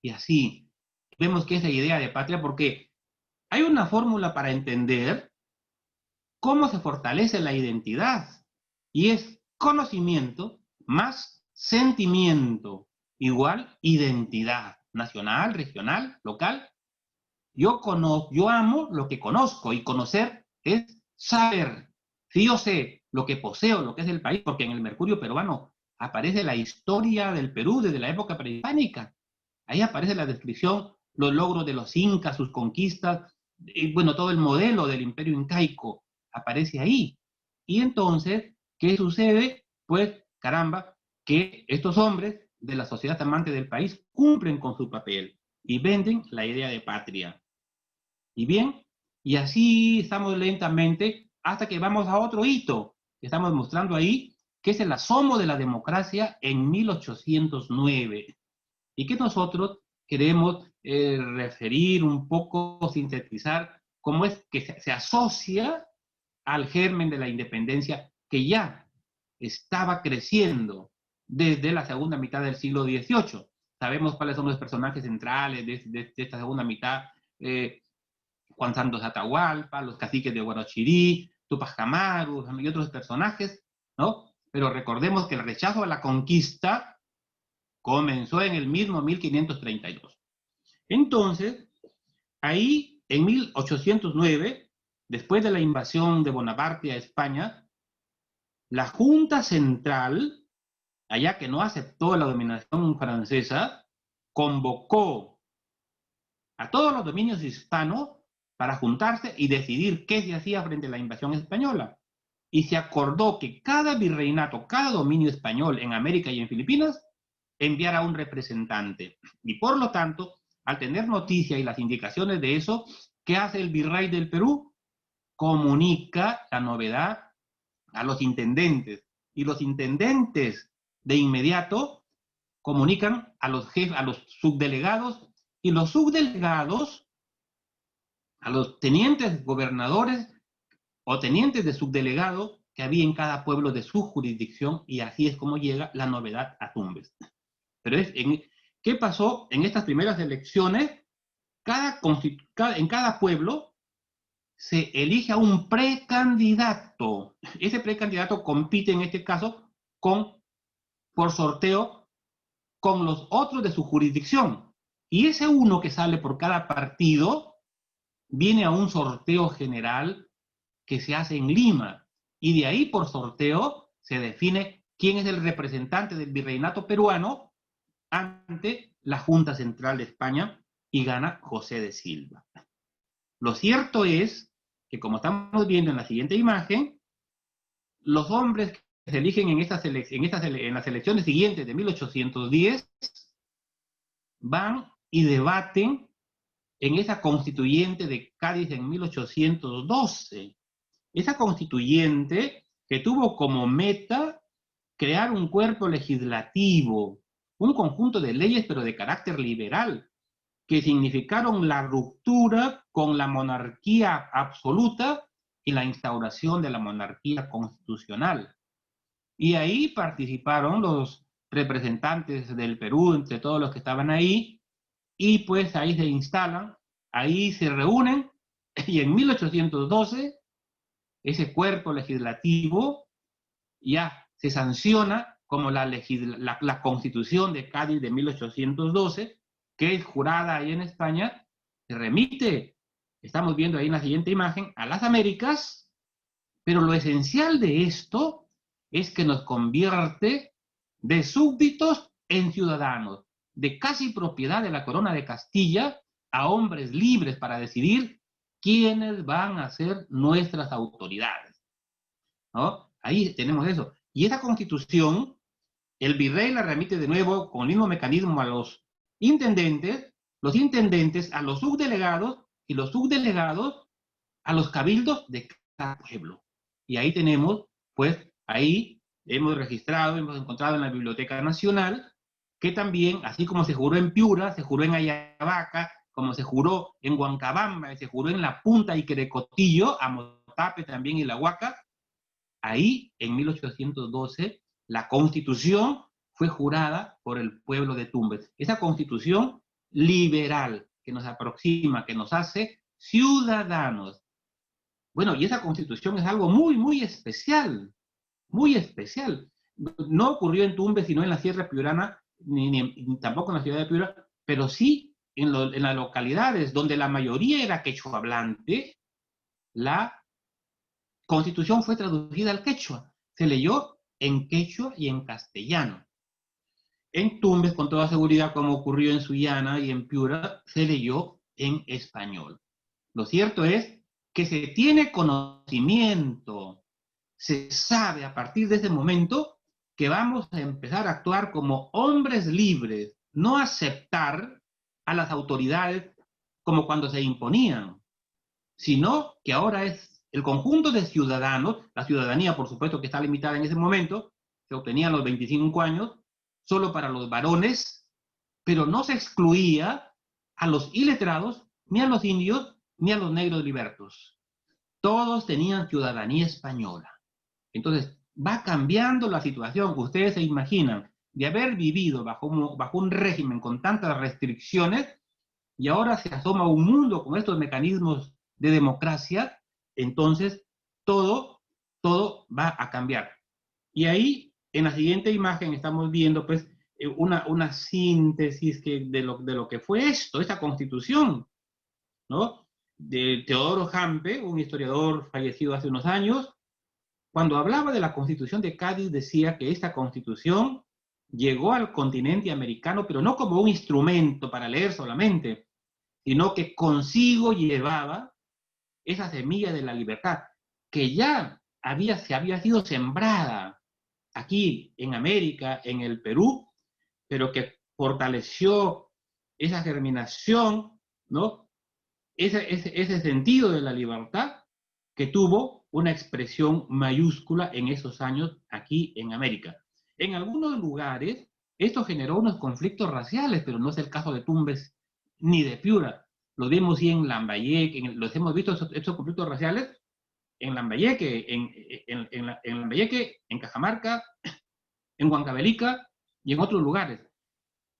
Y así vemos que esa idea de patria, porque hay una fórmula para entender cómo se fortalece la identidad, y es conocimiento más sentimiento igual identidad nacional, regional, local. Yo amo lo que conozco, y conocer es saber. Si yo sé lo que poseo, lo que es el país, porque en el Mercurio peruano aparece la historia del Perú desde la época prehispánica. Ahí aparece la descripción, los logros de los incas, sus conquistas, y bueno, todo el modelo del imperio incaico aparece ahí. Y entonces, ¿qué sucede? Pues, caramba, que estos hombres de la sociedad amante del país cumplen con su papel y venden la idea de patria. Y bien, y así estamos lentamente hasta que vamos a otro hito que estamos mostrando ahí, que es el asomo de la democracia en 1809. Y que nosotros queremos referir un poco, sintetizar, cómo es que se asocia al germen de la independencia que ya estaba creciendo desde la segunda mitad del siglo XVIII. Sabemos cuáles son los personajes centrales de esta segunda mitad, Juan Santos Atahualpa, los caciques de Huarochirí, Tupac Amaru y otros personajes, ¿no? Pero recordemos que el rechazo a la conquista comenzó en el mismo 1532. Entonces, ahí, en 1809, después de la invasión de Bonaparte a España, la Junta Central, allá que no aceptó la dominación francesa, convocó a todos los dominios hispanos para juntarse y decidir qué se hacía frente a la invasión española. Y se acordó que cada virreinato, cada dominio español en América y en Filipinas, enviara un representante. Y por lo tanto, al tener noticia y las indicaciones de eso, ¿qué hace el virrey del Perú? Comunica la novedad a los intendentes. Y los intendentes de inmediato comunican a los jefes, a los subdelegados, y los subdelegados a los tenientes gobernadores o tenientes de subdelegado que había en cada pueblo de su jurisdicción, y así es como llega la novedad a Tumbes. Pero ¿qué pasó en estas primeras elecciones? En cada pueblo se elige a un precandidato. Ese precandidato compite en este caso por sorteo con los otros de su jurisdicción. Y ese uno que sale por cada partido viene a un sorteo general que se hace en Lima. Y de ahí por sorteo se define quién es el representante del virreinato peruano ante la Junta Central de España, y gana José de Silva. Lo cierto es que, como estamos viendo en la siguiente imagen, los hombres que se eligen en las elecciones siguientes de 1810 van y debaten en esa constituyente de Cádiz en 1812. Esa constituyente que tuvo como meta crear un cuerpo legislativo, un conjunto de leyes pero de carácter liberal, que significaron la ruptura con la monarquía absoluta y la instauración de la monarquía constitucional. Y ahí participaron los representantes del Perú, entre todos los que estaban ahí, y pues ahí se instalan, ahí se reúnen, y en 1812 ese cuerpo legislativo ya se sanciona como la Constitución de Cádiz de 1812, que es jurada ahí en España, se remite, estamos viendo ahí en la siguiente imagen, a las Américas, pero lo esencial de esto es que nos convierte de súbditos en ciudadanos, de casi propiedad de la corona de Castilla, a hombres libres para decidir quiénes van a ser nuestras autoridades, ¿no? Ahí tenemos eso. Y esa constitución, el virrey la remite de nuevo con el mismo mecanismo a los intendentes a los subdelegados, y los subdelegados a los cabildos de cada pueblo. Y ahí tenemos, pues, ahí hemos registrado, hemos encontrado en la Biblioteca Nacional, que también, así como se juró en Piura, se juró en Ayabaca, como se juró en Huancabamba, se juró en La Punta y Querecotillo, Amotape también y La Huaca, ahí en 1812 la Constitución fue jurada por el pueblo de Tumbes. Esa Constitución liberal que nos aproxima, que nos hace ciudadanos. Bueno, y esa constitución es algo muy, muy especial, muy especial. No ocurrió en Tumbes, sino en la Sierra Piurana, ni tampoco en la ciudad de Piura, pero sí en las localidades donde la mayoría era quechua hablante, la constitución fue traducida al quechua. Se leyó en quechua y en castellano. En Tumbes, con toda seguridad, como ocurrió en Sullana y en Piura, se leyó en español. Lo cierto es que se tiene conocimiento, se sabe a partir de ese momento que vamos a empezar a actuar como hombres libres, no aceptar a las autoridades como cuando se imponían, sino que ahora es el conjunto de ciudadanos, la ciudadanía por supuesto que está limitada en ese momento, se obtenía a los 25 años, solo para los varones, pero no se excluía a los iletrados, ni a los indios, ni a los negros libertos. Todos tenían ciudadanía española. Entonces, va cambiando la situación. Ustedes se imaginan de haber vivido bajo un régimen con tantas restricciones y ahora se asoma un mundo con estos mecanismos de democracia, entonces todo va a cambiar. Y ahí, en la siguiente imagen, estamos viendo pues una síntesis de lo que fue esta constitución, ¿no? De Teodoro Hampe, un historiador fallecido hace unos años, cuando hablaba de la Constitución de Cádiz, decía que esta Constitución llegó al continente americano, pero no como un instrumento para leer solamente, sino que consigo llevaba esa semilla de la libertad, que ya se había sido sembrada aquí en América, en el Perú, pero que fortaleció esa germinación, ¿no? Ese sentido de la libertad que tuvo una expresión mayúscula en esos años aquí en América. En algunos lugares esto generó unos conflictos raciales, pero no es el caso de Tumbes ni de Piura. Los vimos sí en Lambayeque, los hemos visto estos conflictos raciales en Lambayeque, en Lambayeque, en Cajamarca, en Huancavelica y en otros lugares.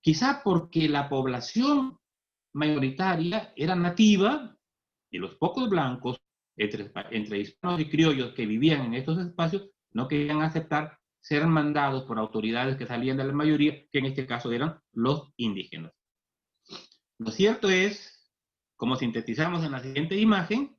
Quizá porque la población mayoritaria era nativa y los pocos blancos, entre hispanos y criollos que vivían en estos espacios, no querían aceptar ser mandados por autoridades que salían de la mayoría, que en este caso eran los indígenas. Lo cierto es, como sintetizamos en la siguiente imagen,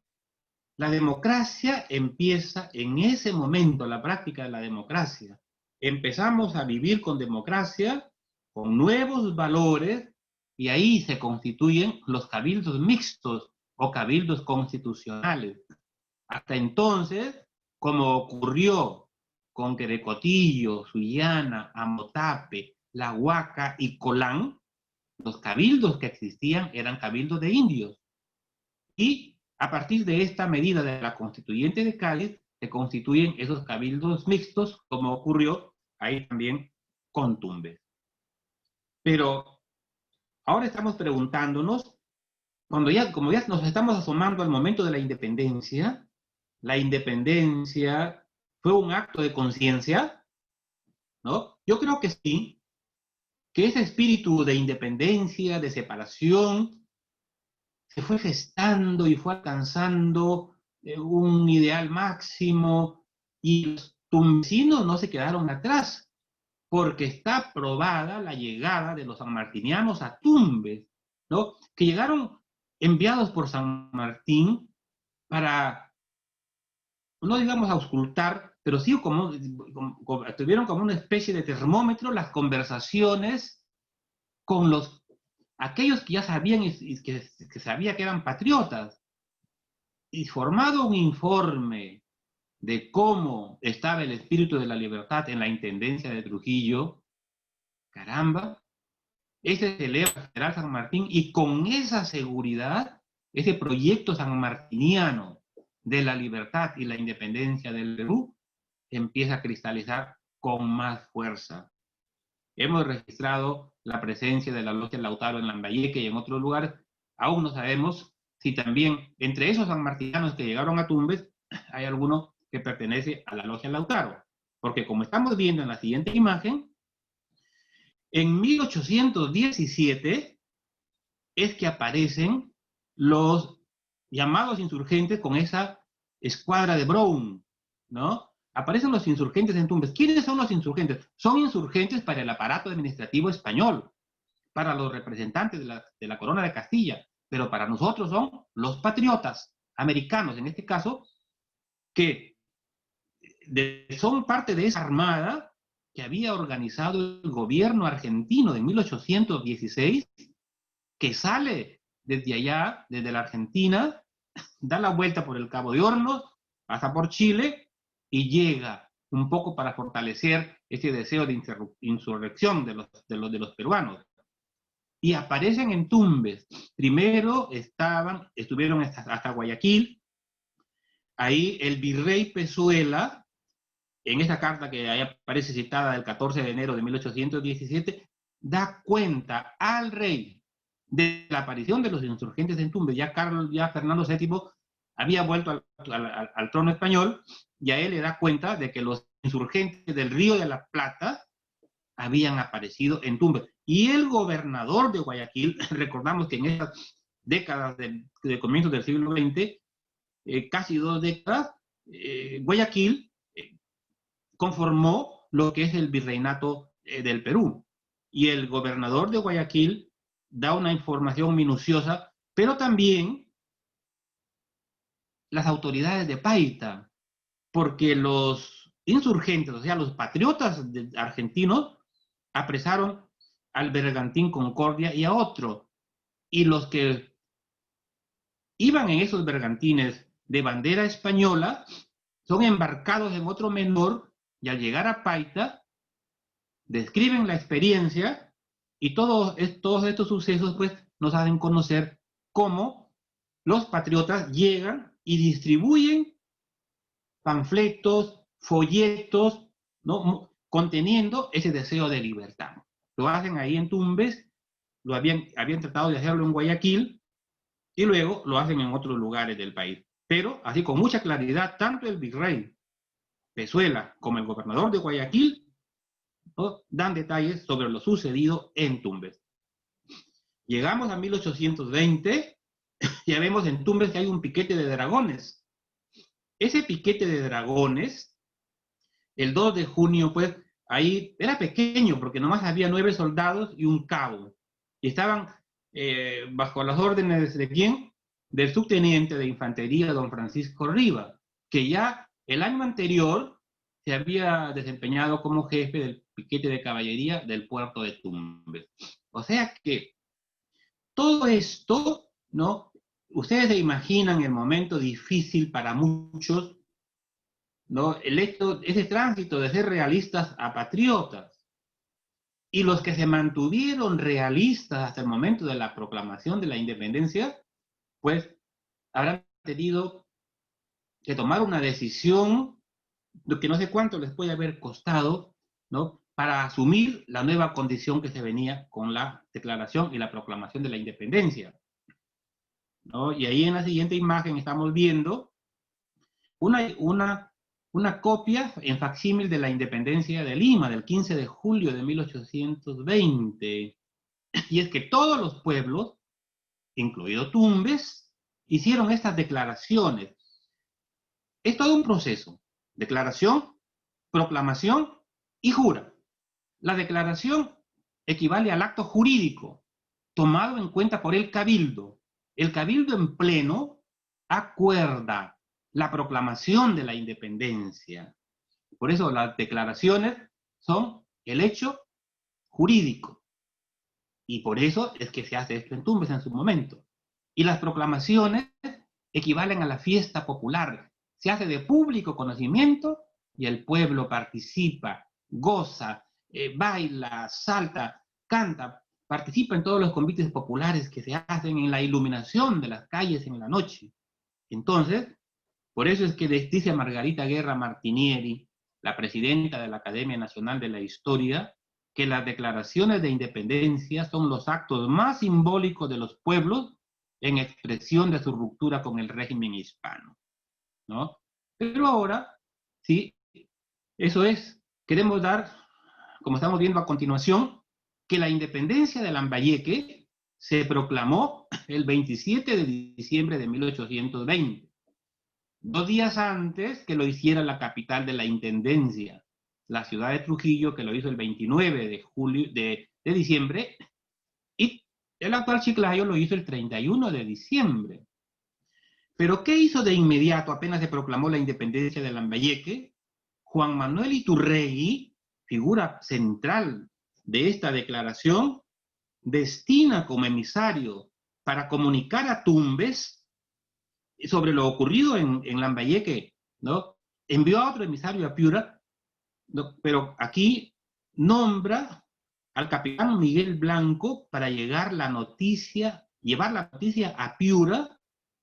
la democracia empieza en ese momento, la práctica de la democracia. Empezamos a vivir con democracia, con nuevos valores, y ahí se constituyen los cabildos mixtos o cabildos constitucionales. Hasta entonces, como ocurrió con Querecotillo, Sullana, Amotape, La Huaca y Colán, los cabildos que existían eran cabildos de indios. Y a partir de esta medida de la Constituyente de Cádiz, se constituyen esos cabildos mixtos, como ocurrió ahí también con Tumbes. Pero ahora estamos preguntándonos, como ya nos estamos asomando al momento de la independencia fue un acto de conciencia, ¿no? Yo creo que sí, que ese espíritu de independencia, de separación, se fue gestando y fue alcanzando un ideal máximo, y los tumbesinos no se quedaron atrás, porque está probada la llegada de los sanmartinianos a Tumbes, ¿no? Que llegaron enviados por San Martín para, no digamos auscultar, pero sí tuvieron como una especie de termómetro las conversaciones con aquellos que ya sabían y que sabía que eran patriotas, y formado un informe de cómo estaba el espíritu de la libertad en la intendencia de Trujillo, caramba, ese se eleva al general San Martín, y con esa seguridad, ese proyecto sanmartiniano de la libertad y la independencia del Perú empieza a cristalizar con más fuerza. Hemos registrado la presencia de la Logia Lautaro en Lambayeque y en otros lugares. Aún no sabemos si también entre esos sanmartinianos que llegaron a Tumbes hay alguno que pertenece a la Logia Lautaro. Porque como estamos viendo en la siguiente imagen, en 1817 es que aparecen los llamados insurgentes con esa escuadra de Brown, ¿no? Aparecen los insurgentes en Tumbes. ¿Quiénes son los insurgentes? Son insurgentes para el aparato administrativo español, para los representantes de la corona de Castilla, pero para nosotros son los patriotas americanos, en este caso, que son parte de esa armada que había organizado el gobierno argentino en 1816, que sale desde allá, desde la Argentina, da la vuelta por el Cabo de Hornos, pasa por Chile y llega un poco para fortalecer ese deseo de insurrección de los peruanos. Y aparecen en Tumbes. Primero estuvieron hasta Guayaquil. Ahí el virrey Pezuela, en esa carta que ahí aparece citada del 14 de enero de 1817, da cuenta al rey de la aparición de los insurgentes en Tumbes. Ya Fernando VII había vuelto al trono español, y a él le da cuenta de que los insurgentes del Río de la Plata habían aparecido en Tumbes. Y el gobernador de Guayaquil, recordamos que en esas décadas de comienzos del siglo XX, casi 2 décadas, Guayaquil conformó lo que es el virreinato del Perú. Y el gobernador de Guayaquil da una información minuciosa, pero también las autoridades de Paita, porque los insurgentes, o sea, los patriotas argentinos, apresaron al bergantín Concordia y a otro. Y los que iban en esos bergantines de bandera española son embarcados en otro menor, y al llegar a Paita describen la experiencia, y todos estos sucesos pues nos hacen conocer cómo los patriotas llegan y distribuyen panfletos, folletos, ¿no?, conteniendo ese deseo de libertad. Lo hacen ahí en Tumbes, habían tratado de hacerlo en Guayaquil, y luego lo hacen en otros lugares del país. Pero, así con mucha claridad, tanto el virrey Pezuela como el gobernador de Guayaquil, ¿no?, dan detalles sobre lo sucedido en Tumbes. Llegamos a 1820, ya vemos en Tumbes que hay un piquete de dragones. Ese piquete de dragones, el 2 de junio, pues, ahí era pequeño, porque nomás había 9 soldados y un cabo. Y estaban bajo las órdenes de ¿quién? Del subteniente de infantería, don Francisco Riva, que ya el año anterior se había desempeñado como jefe del piquete de caballería del puerto de Tumbes. O sea que todo esto, ¿no? Ustedes se imaginan el momento difícil para muchos, ¿no? Ese tránsito de ser realistas a patriotas. Y los que se mantuvieron realistas hasta el momento de la proclamación de la independencia, pues habrán tenido que tomar una decisión que no sé cuánto les puede haber costado, ¿no?, para asumir la nueva condición que se venía con la declaración y la proclamación de la independencia, ¿no? Y ahí en la siguiente imagen estamos viendo una copia en facsímil de la independencia de Lima, del 15 de julio de 1820. Y es que todos los pueblos, incluido Tumbes, hicieron estas declaraciones. Es todo un proceso: declaración, proclamación y jura. La declaración equivale al acto jurídico tomado en cuenta por el cabildo. El cabildo en pleno acuerda la proclamación de la independencia. Por eso las declaraciones son el hecho jurídico. Y por eso es que se hace esto en Tumbes en su momento. Y las proclamaciones equivalen a la fiesta popular. Se hace de público conocimiento y el pueblo participa, goza, baila, salta, canta, participa en todos los convites populares que se hacen en la iluminación de las calles en la noche. Entonces, por eso es que dice Margarita Guerra Martinieri, la presidenta de la Academia Nacional de la Historia, que las declaraciones de independencia son los actos más simbólicos de los pueblos en expresión de su ruptura con el régimen hispano, ¿no? Pero ahora, sí, eso es, queremos dar, como estamos viendo a continuación, que la independencia de Lambayeque se proclamó el 27 de diciembre de 1820, 2 días antes que lo hiciera la capital de la intendencia, la ciudad de Trujillo, que lo hizo el 29 de diciembre, y el actual Chiclayo lo hizo el 31 de diciembre. Pero ¿qué hizo de inmediato apenas se proclamó la independencia de Lambayeque? Juan Manuel Iturregui, figura central de esta declaración, destina como emisario para comunicar a Tumbes sobre lo ocurrido en Lambayeque, ¿no? Envió a otro emisario a Piura, ¿no? Pero aquí nombra al capitán Miguel Blanco para llevar la noticia a Piura,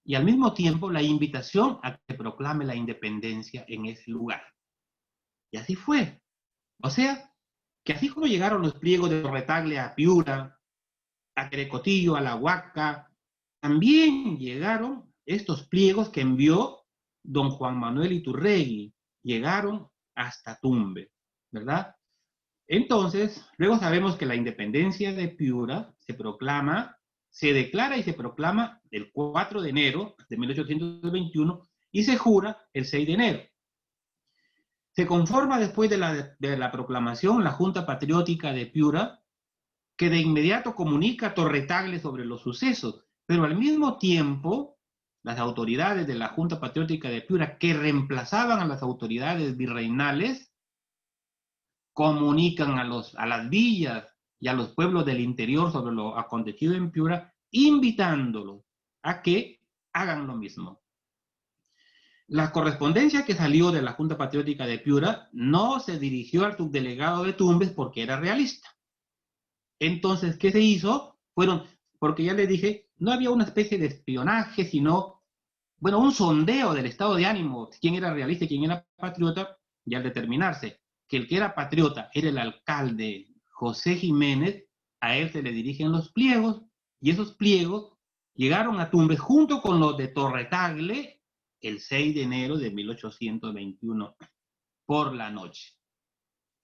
y al mismo tiempo la invitación a que se proclame la independencia en ese lugar. Y así fue. O sea, que así como llegaron los pliegos de Torretagle a Piura, a Querecotillo, a La Huaca, también llegaron estos pliegos que envió don Juan Manuel Iturregui, llegaron hasta Tumbes, ¿verdad? Entonces, luego sabemos que la independencia de Piura se declara y se proclama el 4 de enero de 1821 y se jura el 6 de enero. Se conforma después de la proclamación la Junta Patriótica de Piura, que de inmediato comunica a Torretagle sobre los sucesos, pero al mismo tiempo las autoridades de la Junta Patriótica de Piura, que reemplazaban a las autoridades virreinales, comunican a las villas y a los pueblos del interior sobre lo acontecido en Piura, invitándolos a que hagan lo mismo. La correspondencia que salió de la Junta Patriótica de Piura no se dirigió al subdelegado de Tumbes porque era realista. Entonces, ¿qué se hizo? Porque ya les dije, no había una especie de espionaje, sino, bueno, un sondeo del estado de ánimo, quién era realista y quién era patriota, y al determinarse que el que era patriota era el alcalde José Jiménez, a él se le dirigen los pliegos, y esos pliegos llegaron a Tumbes junto con los de Torretagle el 6 de enero de 1821 por la noche.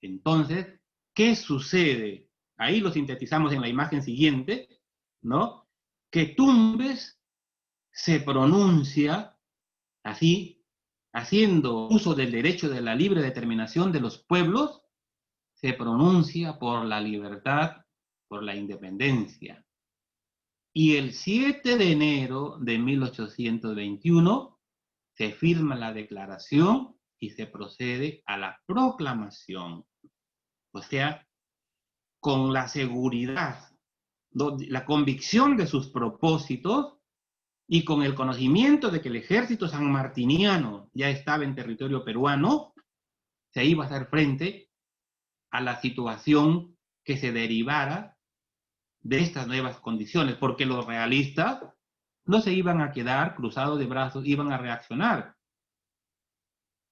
Entonces, ¿qué sucede? Ahí lo sintetizamos en la imagen siguiente, ¿no? Que Tumbes se pronuncia así, haciendo uso del derecho de la libre determinación de los pueblos, se pronuncia por la libertad, por la independencia. Y el 7 de enero de 1821 se firma la declaración y se procede a la proclamación. O sea, con la seguridad, la convicción de sus propósitos y con el conocimiento de que el ejército sanmartiniano ya estaba en territorio peruano, se iba a hacer frente a la situación que se derivara de estas nuevas condiciones, porque los realistas no se iban a quedar cruzados de brazos, iban a reaccionar.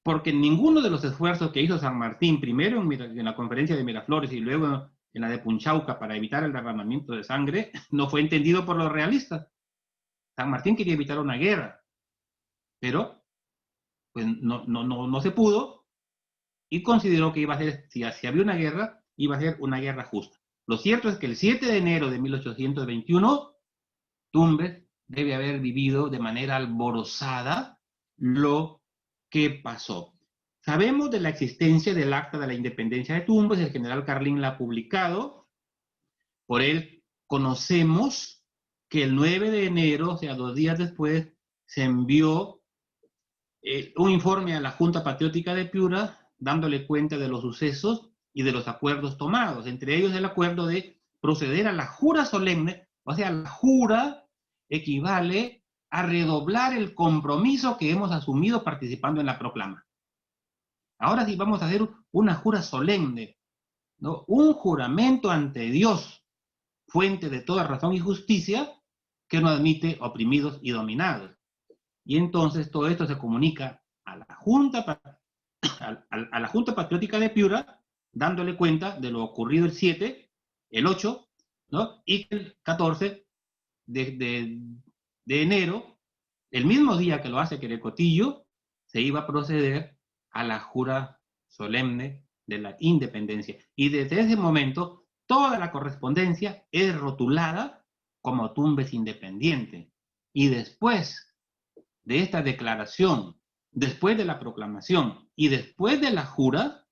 Porque ninguno de los esfuerzos que hizo San Martín, primero en la conferencia de Miraflores y luego en la de Punchauca para evitar el derramamiento de sangre, no fue entendido por los realistas. San Martín quería evitar una guerra, pero pues no se pudo y consideró que iba a ser, si había una guerra, iba a ser una guerra justa. Lo cierto es que el 7 de enero de 1821, Tumbes debe haber vivido de manera alborozada lo que pasó. Sabemos de la existencia del Acta de la Independencia de Tumbes, el general Carlín la ha publicado, por él conocemos que el 9 de enero, o sea, 2 días después, se envió un informe a la Junta Patriótica de Piura, dándole cuenta de los sucesos y de los acuerdos tomados, entre ellos el acuerdo de proceder a la jura solemne, o sea, la jura equivale a redoblar el compromiso que hemos asumido participando en la proclama. Ahora sí vamos a hacer una jura solemne, ¿no? Un juramento ante Dios, fuente de toda razón y justicia, que no admite oprimidos y dominados. Y entonces todo esto se comunica a la Junta Patriótica de Piura, dándole cuenta de lo ocurrido el 7, el 8, ¿no? Y el 14 de enero, el mismo día que lo hace Querecotillo, se iba a proceder a la jura solemne de la independencia. Y desde ese momento, toda la correspondencia es rotulada como Tumbes independiente. Y después de esta declaración, después de la proclamación y después de la jura,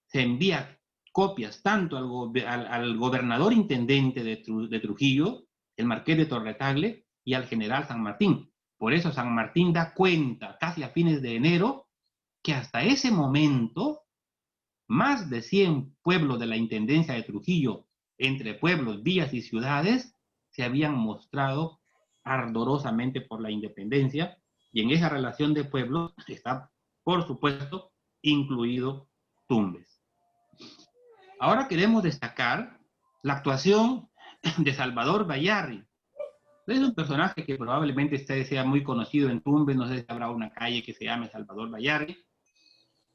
se envía copias tanto al gobernador intendente de Trujillo, el marqués de Torretagle, y al general San Martín. Por eso San Martín da cuenta, casi a fines de enero, que hasta ese momento, más de 100 pueblos de la intendencia de Trujillo, entre pueblos, villas y ciudades, se habían mostrado ardorosamente por la independencia, y en esa relación de pueblos está, por supuesto, incluido Tumbes. Ahora queremos destacar la actuación de Salvador Bayarri. Es un personaje que probablemente sea muy conocido en Tumbes, no sé si habrá una calle que se llame Salvador Bayarri,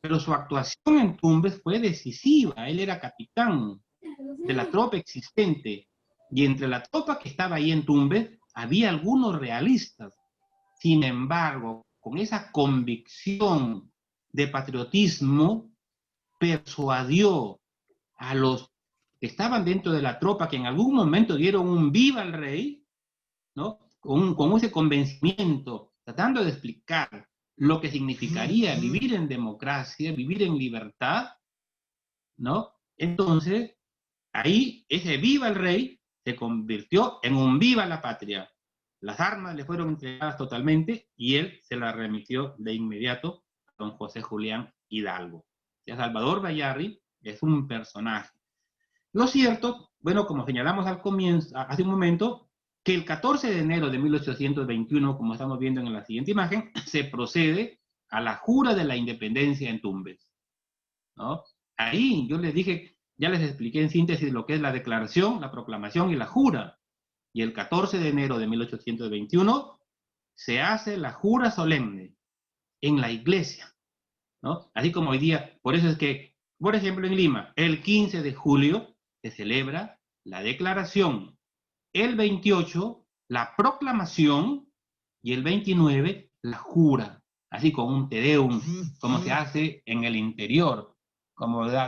pero su actuación en Tumbes fue decisiva. Él era capitán de la tropa existente, y entre la tropa que estaba ahí en Tumbes había algunos realistas. Sin embargo, con esa convicción de patriotismo, persuadió a los que estaban dentro de la tropa, que en algún momento dieron un viva al rey, ¿no? Con ese convencimiento, tratando de explicar lo que significaría vivir en democracia, vivir en libertad, ¿no? Entonces, ahí ese viva el rey se convirtió en un viva la patria. Las armas le fueron entregadas totalmente y él se las remitió de inmediato a don José Julián Hidalgo. O sea, Salvador Bayarri es un personaje. Lo cierto, bueno, como señalamos al comienzo, hace un momento, que el 14 de enero de 1821, como estamos viendo en la siguiente imagen, se procede a la jura de la independencia en Tumbes, ¿no? Ahí yo les dije, ya les expliqué en síntesis lo que es la declaración, la proclamación y la jura. Y el 14 de enero de 1821 se hace la jura solemne en la iglesia, ¿no? Así como hoy día, por eso es que, por ejemplo, en Lima, el 15 de julio se celebra la declaración, el 28 la proclamación y el 29 la jura, así con un Te Deum, como se hace en el interior, como se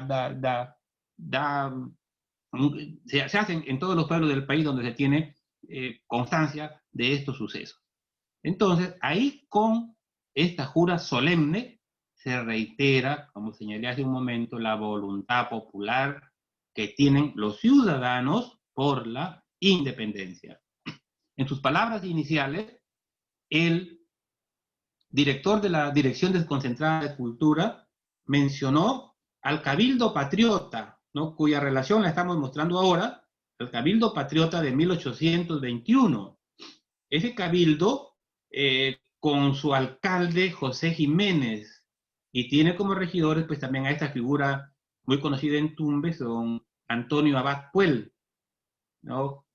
hacen en todos los pueblos del país donde se tiene constancia de estos sucesos. Entonces, ahí con esta jura solemne se reitera, como señalé hace un momento, la voluntad popular que tienen los ciudadanos por la independencia. En sus palabras iniciales, el director de la Dirección Desconcentrada de Cultura mencionó al Cabildo Patriota, ¿no?, cuya relación la estamos mostrando ahora, el Cabildo Patriota de 1821. Ese cabildo, con su alcalde José Jiménez, y tiene como regidores pues también a esta figura muy conocida en Tumbes, don Antonio Abad Puel, ¿no?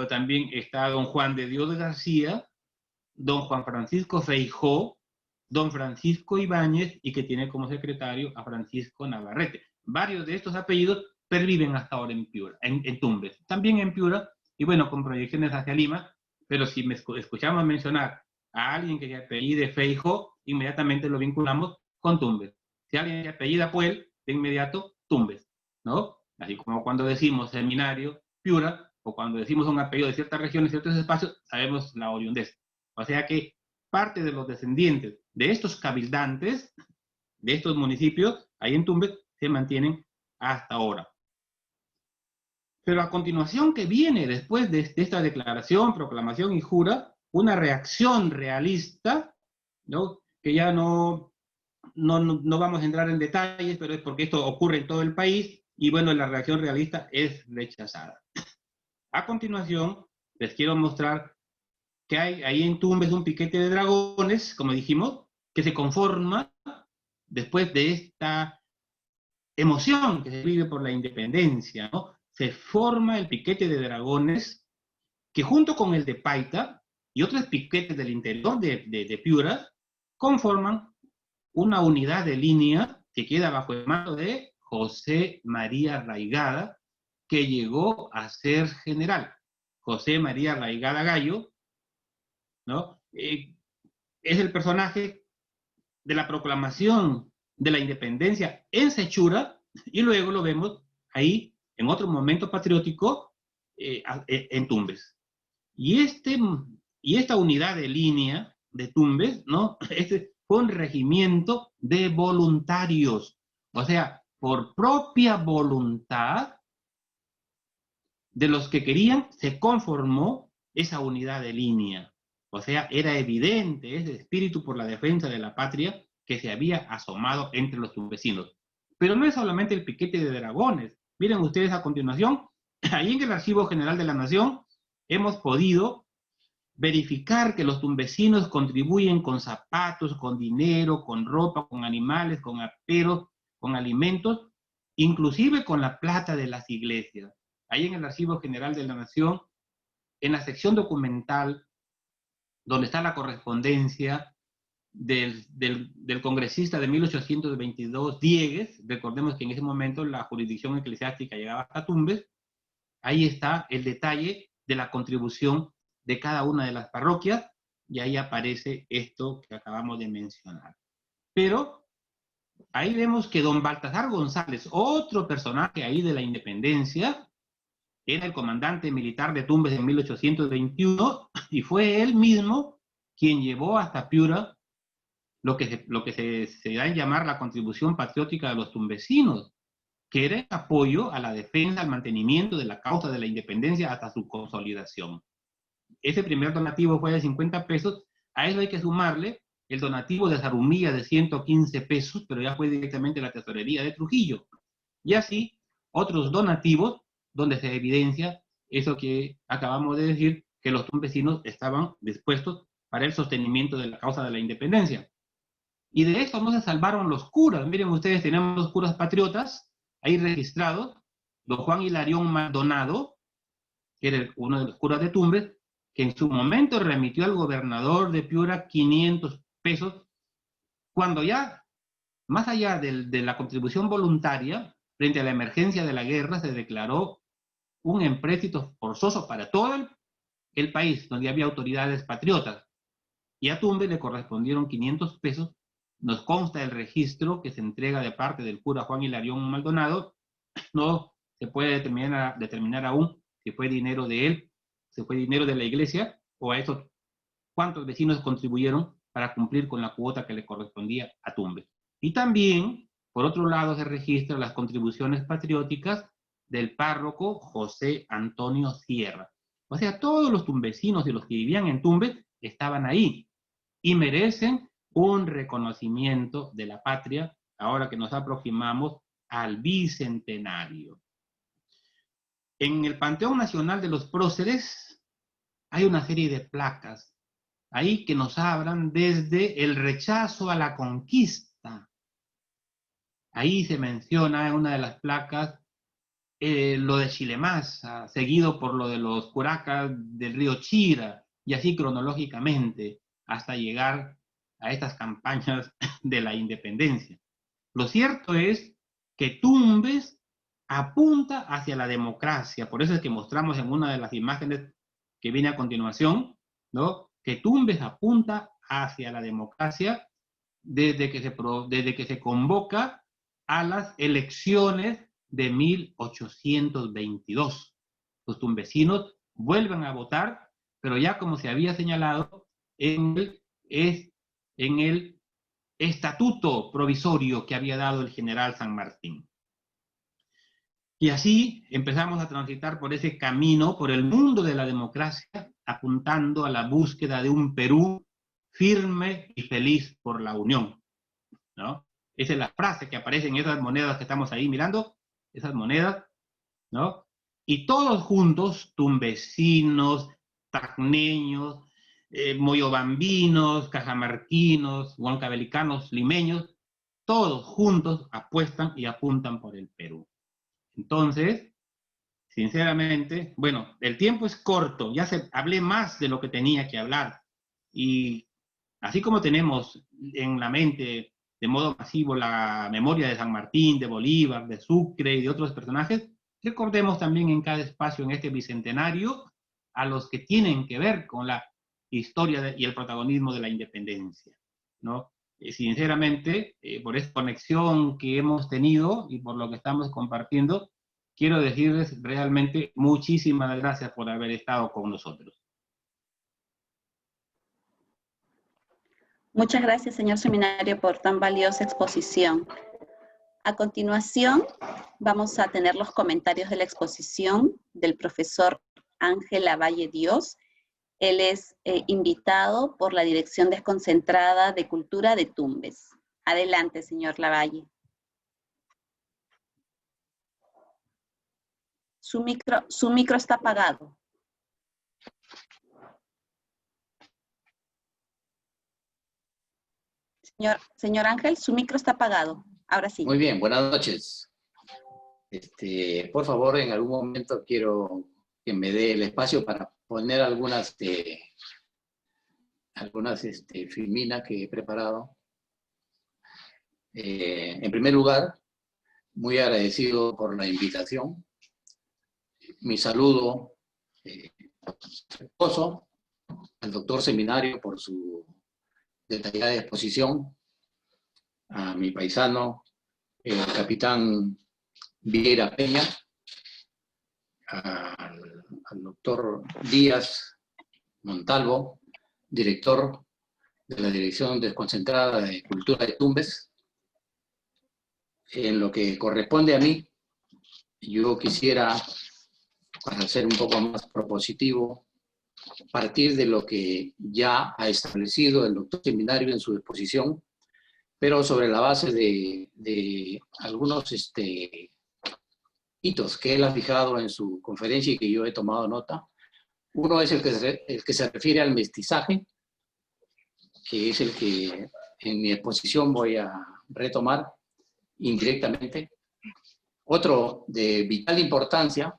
También está don Juan de Dios García, don Juan Francisco Feijó, don Francisco Ibáñez, y que tiene como secretario a Francisco Navarrete. Varios de estos apellidos perviven hasta ahora en Piura, en Tumbes, también en Piura, y bueno, con proyecciones hacia Lima, pero si escuchamos mencionar a alguien que se apellide Feijó, inmediatamente lo vinculamos con Tumbes. Si alguien se apellida Puel, de inmediato Tumbes, ¿no? Así como cuando decimos seminario, Piura, o cuando decimos un apellido de ciertas regiones, ciertos espacios, sabemos la oriundez. O sea que parte de los descendientes de estos cabildantes, de estos municipios, ahí en Tumbes, se mantienen hasta ahora. Pero a continuación, que viene después de esta declaración, proclamación y jura, una reacción realista, ¿no?, que ya no vamos a entrar en detalles, pero es porque esto ocurre en todo el país, y bueno, la reacción realista es rechazada. A continuación, les quiero mostrar que hay ahí en Tumbes un piquete de dragones, como dijimos, que se conforma después de esta emoción que se vive por la independencia, ¿no? Se forma el piquete de dragones, que junto con el de Paita y otros piquetes del interior de Piura, conforman una unidad de línea que queda bajo el mando de José María Raigada, que llegó a ser general. José María Raigada Gallo, ¿no?, es el personaje de la proclamación de la independencia en Sechura, y luego lo vemos ahí en otro momento patriótico, en Tumbes. Y esta unidad de línea de Tumbes, ¿no? Este fue un regimiento de voluntarios. O sea, por propia voluntad de los que querían, se conformó esa unidad de línea. O sea, era evidente ese espíritu por la defensa de la patria que se había asomado entre los tumbesinos. Pero no es solamente el piquete de dragones. Miren ustedes a continuación, ahí en el Archivo General de la Nación hemos podido verificar que los tumbesinos contribuyen con zapatos, con dinero, con ropa, con animales, con aperos, con alimentos, inclusive con la plata de las iglesias. Ahí en el Archivo General de la Nación, en la sección documental, donde está la correspondencia del congresista de 1822, Diegues, recordemos que en ese momento la jurisdicción eclesiástica llegaba hasta Tumbes, ahí está el detalle de la contribución de cada una de las parroquias, y ahí aparece esto que acabamos de mencionar. Pero ahí vemos que don Baltasar González, otro personaje ahí de la independencia, era el comandante militar de Tumbes en 1821, y fue él mismo quien llevó hasta Piura lo que se da en llamar la contribución patriótica de los tumbesinos, que era el apoyo a la defensa, al mantenimiento de la causa de la independencia hasta su consolidación. Ese primer donativo fue de 50 pesos, a eso hay que sumarle el donativo de Zarumilla de 115 pesos, pero ya fue directamente la tesorería de Trujillo. Y así, otros donativos donde se evidencia eso que acabamos de decir, que los tumbesinos estaban dispuestos para el sostenimiento de la causa de la independencia. Y de esto no se salvaron los curas. Miren ustedes, tenemos los curas patriotas ahí registrados, don Juan Hilarión Maldonado, que era uno de los curas de Tumbes, que en su momento remitió al gobernador de Piura 500 pesos, cuando ya, más allá de la contribución voluntaria, frente a la emergencia de la guerra, se declaró un empréstito forzoso para todo el país, donde había autoridades patriotas. Y a Tumbes le correspondieron 500 pesos. Nos consta el registro que se entrega de parte del cura Juan Hilarión Maldonado. No se puede determinar aún si fue dinero de él, si fue dinero de la iglesia, o a esos cuántos vecinos contribuyeron para cumplir con la cuota que le correspondía a Tumbes. Y también, por otro lado, se registran las contribuciones patrióticas del párroco José Antonio Sierra. O sea, todos los tumbesinos y los que vivían en Tumbes estaban ahí y merecen un reconocimiento de la patria ahora que nos aproximamos al bicentenario. En el Panteón Nacional de los Próceres hay una serie de placas ahí que nos hablan desde el rechazo a la conquista. Ahí se menciona en una de las placas lo de Chilemasa, seguido por lo de los curacas del río Chira, y así cronológicamente, hasta llegar a estas campañas de la independencia. Lo cierto es que Tumbes apunta hacia la democracia, por eso es que mostramos en una de las imágenes que viene a continuación, ¿no?, que Tumbes apunta hacia la democracia desde que se convoca a las elecciones de 1822. Los tumbesinos vuelven a votar, pero ya como se había señalado en el estatuto provisorio que había dado el general San Martín. Y así empezamos a transitar por ese camino, por el mundo de la democracia, apuntando a la búsqueda de un Perú firme y feliz por la unión, ¿no? Esa es la frase que aparece en esas monedas que estamos ahí mirando, esas monedas, ¿no? Y todos juntos, tumbesinos, tacneños, moyobambinos, cajamarquinos, huancavelicanos, limeños, todos juntos apuestan y apuntan por el Perú. Entonces, sinceramente, bueno, el tiempo es corto, ya hablé más de lo que tenía que hablar, y así como tenemos en la mente de modo masivo la memoria de San Martín, de Bolívar, de Sucre y de otros personajes, recordemos también en cada espacio en este bicentenario a los que tienen que ver con la historia y el protagonismo de la independencia, ¿no? Sinceramente, por esta conexión que hemos tenido y por lo que estamos compartiendo, quiero decirles realmente muchísimas gracias por haber estado con nosotros. Muchas gracias, señor seminario, por tan valiosa exposición. A continuación, vamos a tener los comentarios de la exposición del profesor Ángel Lavalle Dios. Él es invitado por la Dirección Desconcentrada de Cultura de Tumbes. Adelante, señor Lavalle. Su micro está apagado. Señor Ángel, su micro está apagado. Ahora sí. Muy bien, buenas noches. Por favor, en algún momento quiero que me dé el espacio para poner algunas filminas que he preparado. En primer lugar, muy agradecido por la invitación. Mi saludo a su esposo, al doctor Seminario por su detallada exposición, a mi paisano, el capitán Vieira Peña, al doctor Díaz Montalvo, director de la Dirección Desconcentrada de Cultura de Tumbes. En lo que corresponde a mí, yo quisiera, para ser un poco más propositivo, partir de lo que ya ha establecido el doctor Seminario en su exposición, pero sobre la base de algunos hitos que él ha fijado en su conferencia y que yo he tomado nota. Uno es el que se refiere al mestizaje, que es el que en mi exposición voy a retomar indirectamente. Otro de vital importancia,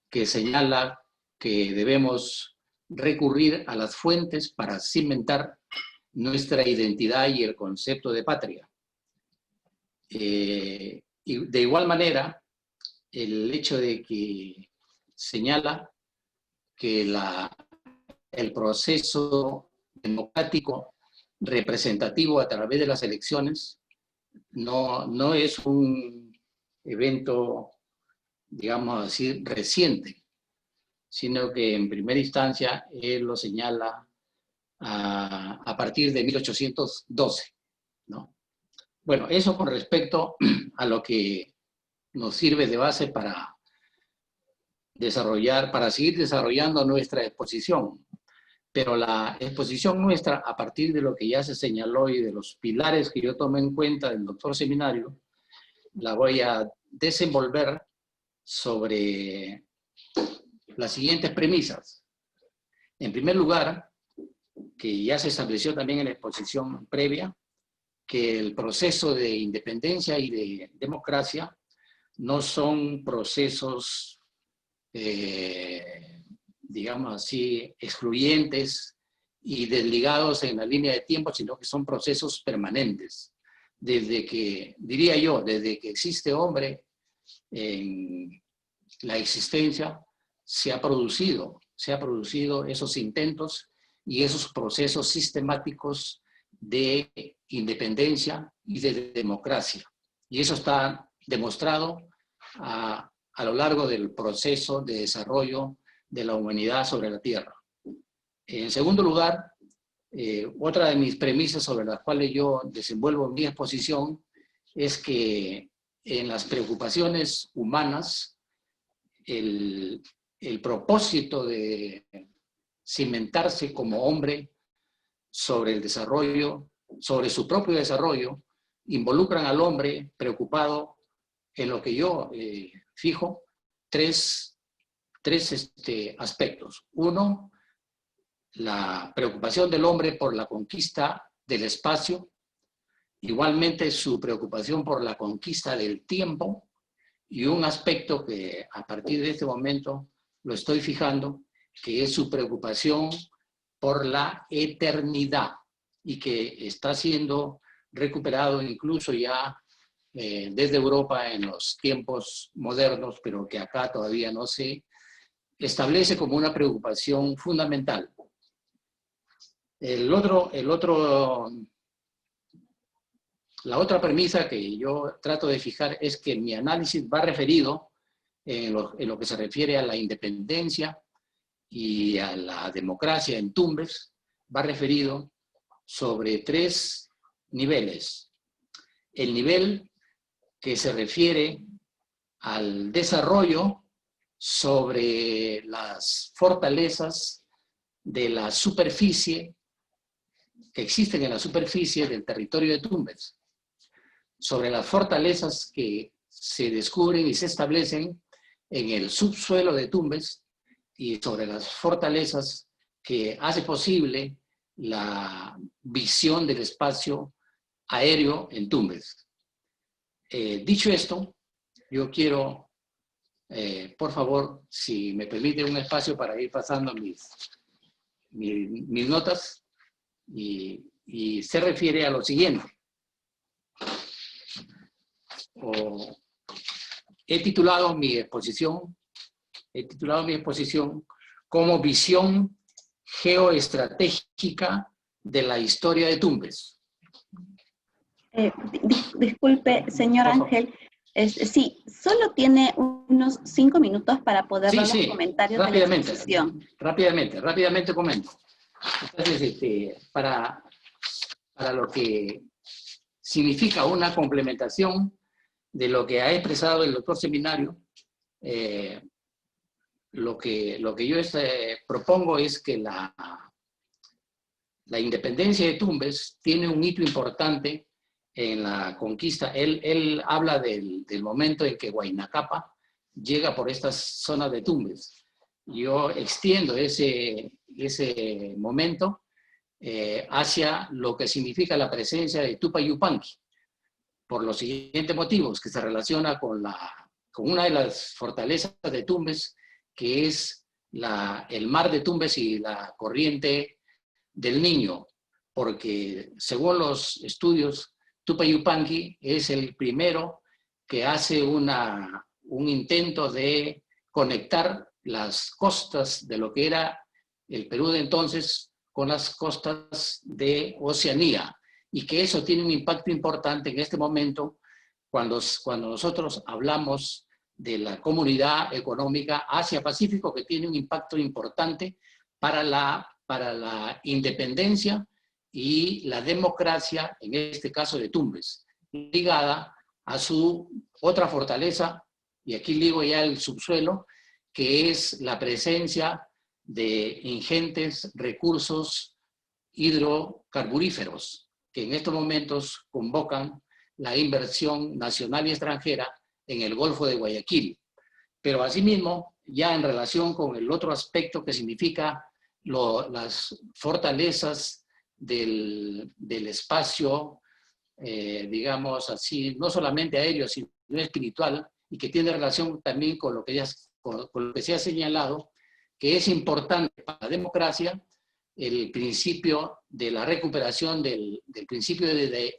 que señala que debemos recurrir a las fuentes para cimentar nuestra identidad y el concepto de patria. Y de igual manera, el hecho de que señala que el proceso democrático representativo a través de las elecciones no es un evento, digamos así, reciente, sino que en primera instancia él lo señala a partir de 1812, ¿no? Bueno, eso con respecto a lo que nos sirve de base para seguir desarrollando nuestra exposición. Pero la exposición nuestra, a partir de lo que ya se señaló y de los pilares que yo tomé en cuenta del doctor Seminario, la voy a desenvolver sobre las siguientes premisas. En primer lugar, que ya se estableció también en la exposición previa, que el proceso de independencia y de democracia no son procesos, digamos así, excluyentes y desligados en la línea de tiempo, sino que son procesos permanentes. Desde que, diría yo, desde que existe hombre en la existencia, se ha producido esos intentos y esos procesos sistemáticos de independencia y de democracia. Y eso está demostrado a lo largo del proceso de desarrollo de la humanidad sobre la Tierra. En segundo lugar, otra de mis premisas sobre las cuales yo desenvuelvo mi exposición es que en las preocupaciones humanas, el propósito de cimentarse como hombre sobre el desarrollo, sobre su propio desarrollo, involucran al hombre preocupado en lo que yo fijo tres aspectos. Uno, la preocupación del hombre por la conquista del espacio, igualmente su preocupación por la conquista del tiempo, y un aspecto que a partir de este momento lo estoy fijando, que es su preocupación por la eternidad, y que está siendo recuperado incluso ya desde Europa en los tiempos modernos, pero que acá todavía no se establece como una preocupación fundamental. La otra premisa que yo trato de fijar es que mi análisis va referido en lo que se refiere a la independencia y a la democracia en Tumbes, va referido sobre 3 niveles. El nivel que se refiere al desarrollo sobre las fortalezas de la superficie que existen en la superficie del territorio de Tumbes, sobre las fortalezas que se descubren y se establecen en el subsuelo de Tumbes y sobre las fortalezas que hace posible la visión del espacio aéreo en Tumbes. Dicho esto, yo quiero, por favor, si me permite un espacio para ir pasando mis notas, y se refiere a lo siguiente. He titulado mi exposición como Visión Geoestratégica de la Historia de Tumbes. Disculpe, señor Ángel, sí, solo tiene unos 5 minutos para poder dar los comentarios de la exposición. Rápidamente comento. Entonces, para lo que significa una complementación de lo que ha expresado el doctor Seminario, lo que yo propongo es que la independencia de Tumbes tiene un hito importante en la conquista. Él habla del momento en que Huayna Cápac llega por estas zonas de Tumbes. Yo extiendo ese momento hacia lo que significa la presencia de Tupac Yupanqui, por los siguientes motivos, que se relaciona con una de las fortalezas de Tumbes, que es el mar de Tumbes y la corriente del Niño, porque según los estudios, Tupac Yupanqui es el primero que hace un intento de conectar las costas de lo que era el Perú de entonces con las costas de Oceanía, y que eso tiene un impacto importante en este momento cuando nosotros hablamos de la Comunidad Económica Asia-Pacífico, que tiene un impacto importante para la independencia y la democracia, en este caso de Tumbes, ligada a su otra fortaleza, y aquí ligo ya el subsuelo, que es la presencia de ingentes recursos hidrocarburíferos, que en estos momentos convocan la inversión nacional y extranjera en el Golfo de Guayaquil. Pero asimismo, ya en relación con el otro aspecto que significa las fortalezas del espacio, digamos así, no solamente aéreo, sino espiritual, y que tiene relación también con lo que se ha señalado, que es importante para la democracia el principio de la recuperación del principio de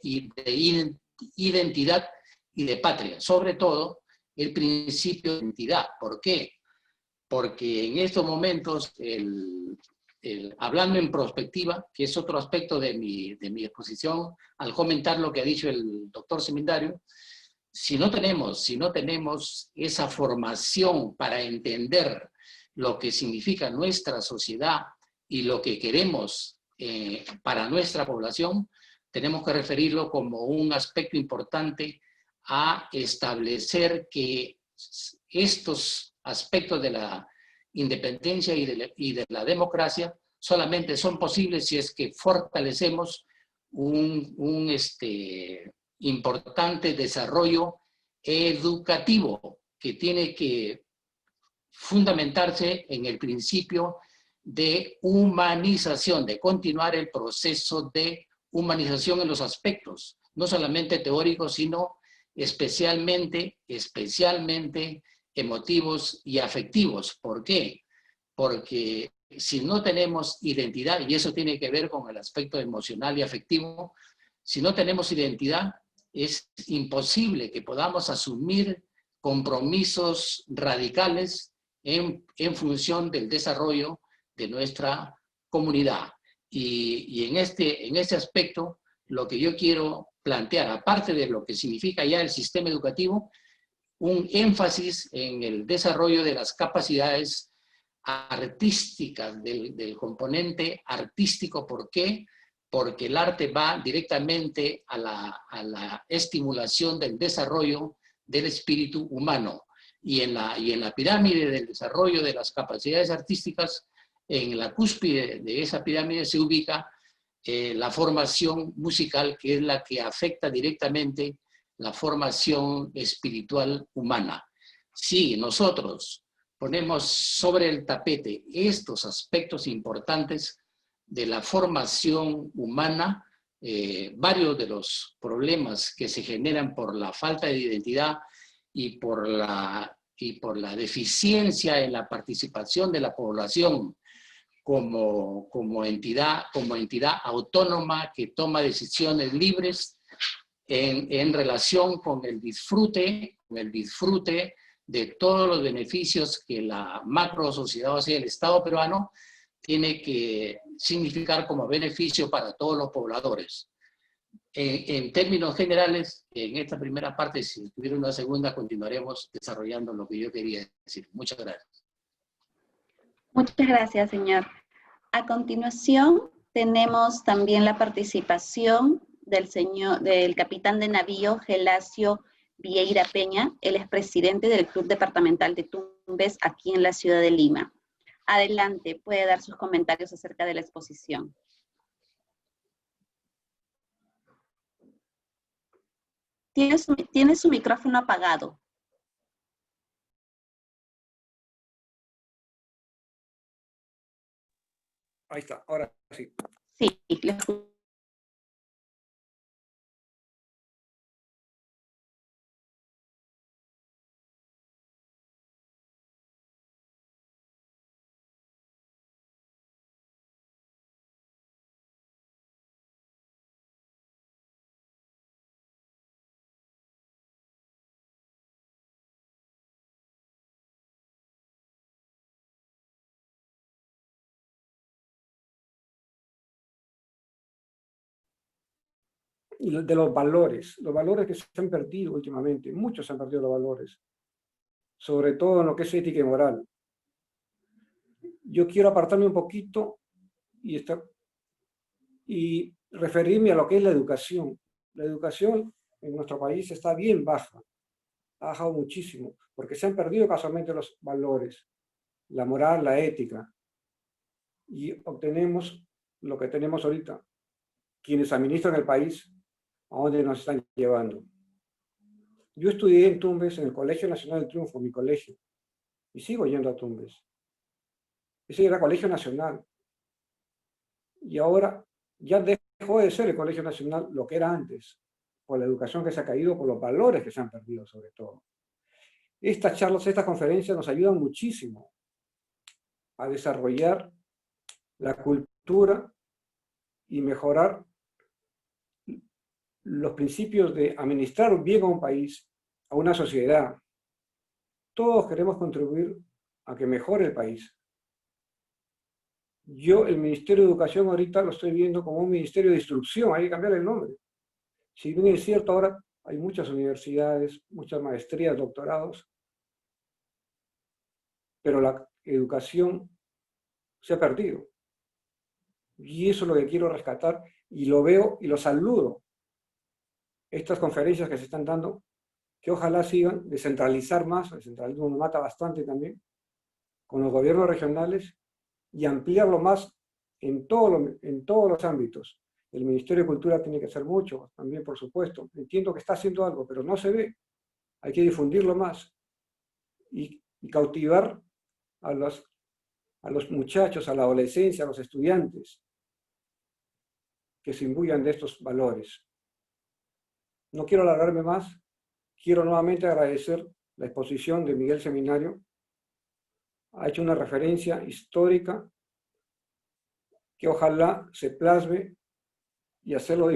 identidad y de patria, sobre todo el principio de identidad. ¿Por qué? Porque en estos momentos, hablando en prospectiva, que es otro aspecto de mi exposición, al comentar lo que ha dicho el doctor Seminario, si no tenemos esa formación para entender lo que significa nuestra sociedad y lo que queremos para nuestra población, tenemos que referirlo como un aspecto importante a establecer que estos aspectos de la independencia y de la democracia solamente son posibles si es que fortalecemos un importante desarrollo educativo que tiene que fundamentarse en el principio de humanización, de continuar el proceso de humanización en los aspectos, no solamente teóricos, sino especialmente emotivos y afectivos. ¿Por qué? Porque si no tenemos identidad, y eso tiene que ver con el aspecto emocional y afectivo, si no tenemos identidad, es imposible que podamos asumir compromisos radicales en función del desarrollo de nuestra comunidad. Y en este aspecto, lo que yo quiero plantear, aparte de lo que significa ya el sistema educativo, un énfasis en el desarrollo de las capacidades artísticas, del componente artístico. ¿Por qué? Porque el arte va directamente a la estimulación del desarrollo del espíritu humano. Y en la pirámide del desarrollo de las capacidades artísticas, en la cúspide de esa pirámide se ubica la formación musical, que es la que afecta directamente la formación espiritual humana. Si nosotros ponemos sobre el tapete estos aspectos importantes de la formación humana, varios de los problemas que se generan por la falta de identidad y por la deficiencia en la participación de la población como entidad autónoma que toma decisiones libres en relación con el disfrute de todos los beneficios que la macro sociedad, o sea, el Estado peruano, tiene que significar como beneficio para todos los pobladores. En términos generales, en esta primera parte, si tuviera una segunda, continuaremos desarrollando lo que yo quería decir. Muchas gracias. Muchas gracias, señor. A continuación, tenemos también la participación del capitán de navío Gelasio Vieira Peña. Él es presidente del Club Departamental de Tumbes aquí en la ciudad de Lima. Adelante, puede dar sus comentarios acerca de la exposición. Tiene su micrófono apagado. Ahí está, ahora sí. Sí, le escucho. Y de los valores que se han perdido últimamente, muchos se han perdido los valores, sobre todo en lo que es ética y moral. Yo quiero apartarme un poquito y referirme a lo que es la educación. La educación en nuestro país está bien baja, ha bajado muchísimo, porque se han perdido casualmente los valores, la moral, la ética, y obtenemos lo que tenemos ahorita, quienes administran el país, a dónde nos están llevando. Yo estudié en Tumbes, en el Colegio Nacional del Triunfo, mi colegio, y sigo yendo a Tumbes. Ese era Colegio Nacional. Y ahora ya dejó de ser el Colegio Nacional lo que era antes, por la educación que se ha caído, por los valores que se han perdido sobre todo. Estas charlas, estas conferencias nos ayudan muchísimo a desarrollar la cultura y mejorar los principios de administrar bien a un país, a una sociedad. Todos queremos contribuir a que mejore el país. Yo, el Ministerio de Educación ahorita lo estoy viendo como un Ministerio de Instrucción, hay que cambiar el nombre. Si bien es cierto, ahora hay muchas universidades, muchas maestrías, doctorados, pero la educación se ha perdido. Y eso es lo que quiero rescatar, y lo veo y lo saludo. Estas conferencias que se están dando, que ojalá sigan, descentralizar más, el centralismo nos mata bastante también, con los gobiernos regionales, y ampliarlo más en todos los ámbitos. El Ministerio de Cultura tiene que hacer mucho, también por supuesto. Entiendo que está haciendo algo, pero no se ve. Hay que difundirlo más y cautivar a los muchachos, a la adolescencia, a los estudiantes, que se imbuyan de estos valores. No quiero alargarme más, quiero nuevamente agradecer la exposición de Miguel Seminario. Ha hecho una referencia histórica que ojalá se plasme y hacerlo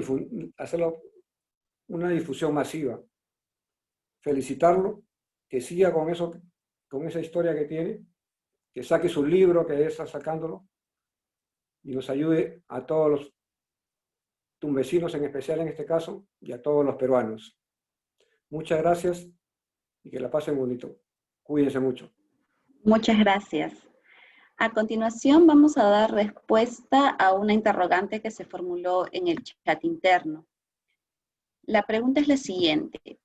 una difusión masiva. Felicitarlo, que siga con esa historia que tiene, que saque su libro, que está sacándolo, y nos ayude a todos los tumbesinos en especial en este caso, y a todos los peruanos. Muchas gracias y que la pasen bonito. Cuídense mucho. Muchas gracias. A continuación vamos a dar respuesta a una interrogante que se formuló en el chat interno. La pregunta es la siguiente.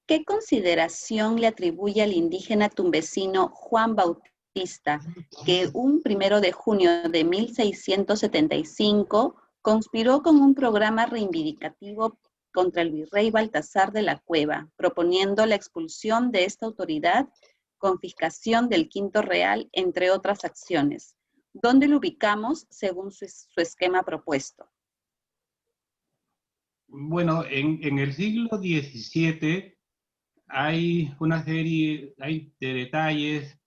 ¿Qué consideración le atribuye al indígena tumbesino Juan Bautista, que un 1 de junio de 1675 conspiró con un programa reivindicativo contra el virrey Baltasar de la Cueva, proponiendo la expulsión de esta autoridad, confiscación del quinto real, entre otras acciones? ¿Dónde lo ubicamos según su esquema propuesto? Bueno, en el siglo XVII hay una serie de detalles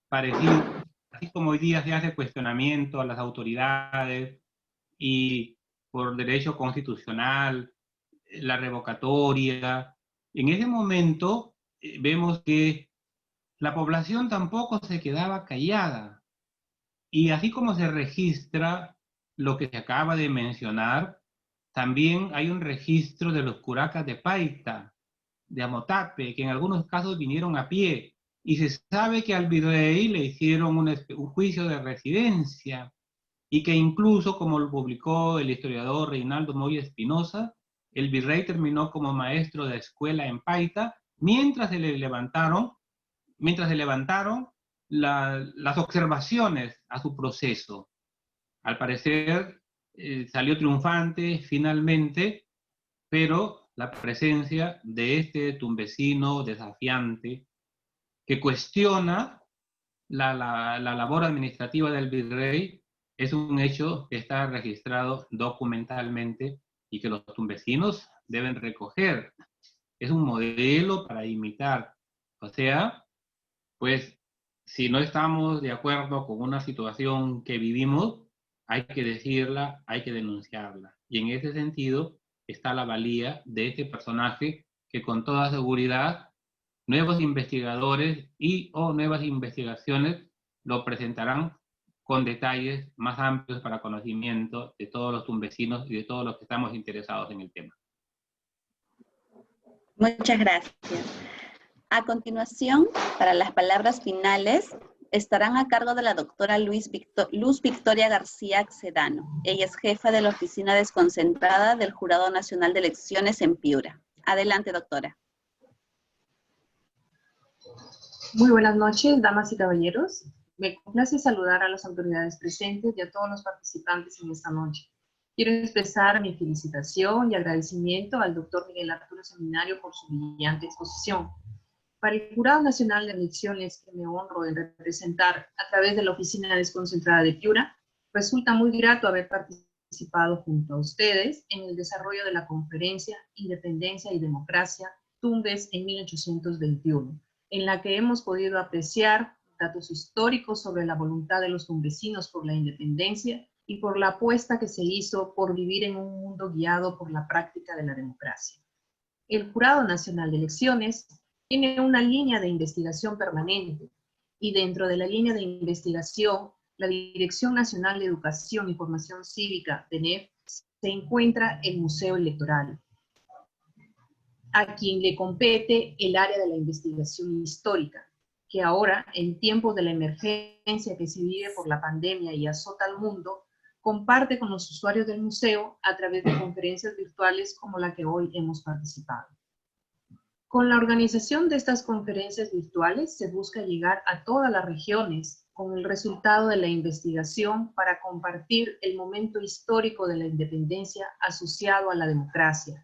parecidos, así como hoy día se hace cuestionamiento a las autoridades y por derecho constitucional, la revocatoria. En ese momento vemos que la población tampoco se quedaba callada. Y así como se registra lo que se acaba de mencionar, también hay un registro de los curacas de Paita, de Amotape, que en algunos casos vinieron a pie. Y se sabe que al virrey le hicieron un juicio de residencia y que incluso, como lo publicó el historiador Reinaldo Moya Espinosa, el virrey terminó como maestro de escuela en Paita mientras se levantaron las observaciones a su proceso. Al parecer salió triunfante finalmente, pero la presencia de este tumbesino desafiante que cuestiona la labor administrativa del virrey es un hecho que está registrado documentalmente y que los tumbesinos deben recoger. Es un modelo para imitar. O sea, pues si no estamos de acuerdo con una situación que vivimos, hay que decirla, hay que denunciarla. Y en ese sentido está la valía de este personaje que con toda seguridad nuevos investigadores o nuevas investigaciones lo presentarán con detalles más amplios para conocimiento de todos los tumbesinos y de todos los que estamos interesados en el tema. Muchas gracias. A continuación, para las palabras finales, estarán a cargo de la doctora Luz Victoria García Sedano. Ella es jefa de la Oficina Desconcentrada del Jurado Nacional de Elecciones en Piura. Adelante, doctora. Muy buenas noches, damas y caballeros. Me complace saludar a las autoridades presentes y a todos los participantes en esta noche. Quiero expresar mi felicitación y agradecimiento al doctor Miguel Arturo Seminario por su brillante exposición. Para el Jurado Nacional de Elecciones, que me honro en representar a través de la Oficina Desconcentrada de Piura, resulta muy grato haber participado junto a ustedes en el desarrollo de la conferencia Independencia y Democracia, Tumbes en 1821, en la que hemos podido apreciar datos históricos sobre la voluntad de los tumbesinos por la independencia y por la apuesta que se hizo por vivir en un mundo guiado por la práctica de la democracia. El Jurado Nacional de Elecciones tiene una línea de investigación permanente y dentro de la línea de investigación, la Dirección Nacional de Educación y Formación Cívica, DENEF, se encuentra el Museo Electoral, a quien le compete el área de la investigación histórica, que ahora, en tiempos de la emergencia que se vive por la pandemia y azota al mundo, comparte con los usuarios del museo a través de conferencias virtuales como la que hoy hemos participado. Con la organización de estas conferencias virtuales se busca llegar a todas las regiones con el resultado de la investigación para compartir el momento histórico de la independencia asociado a la democracia,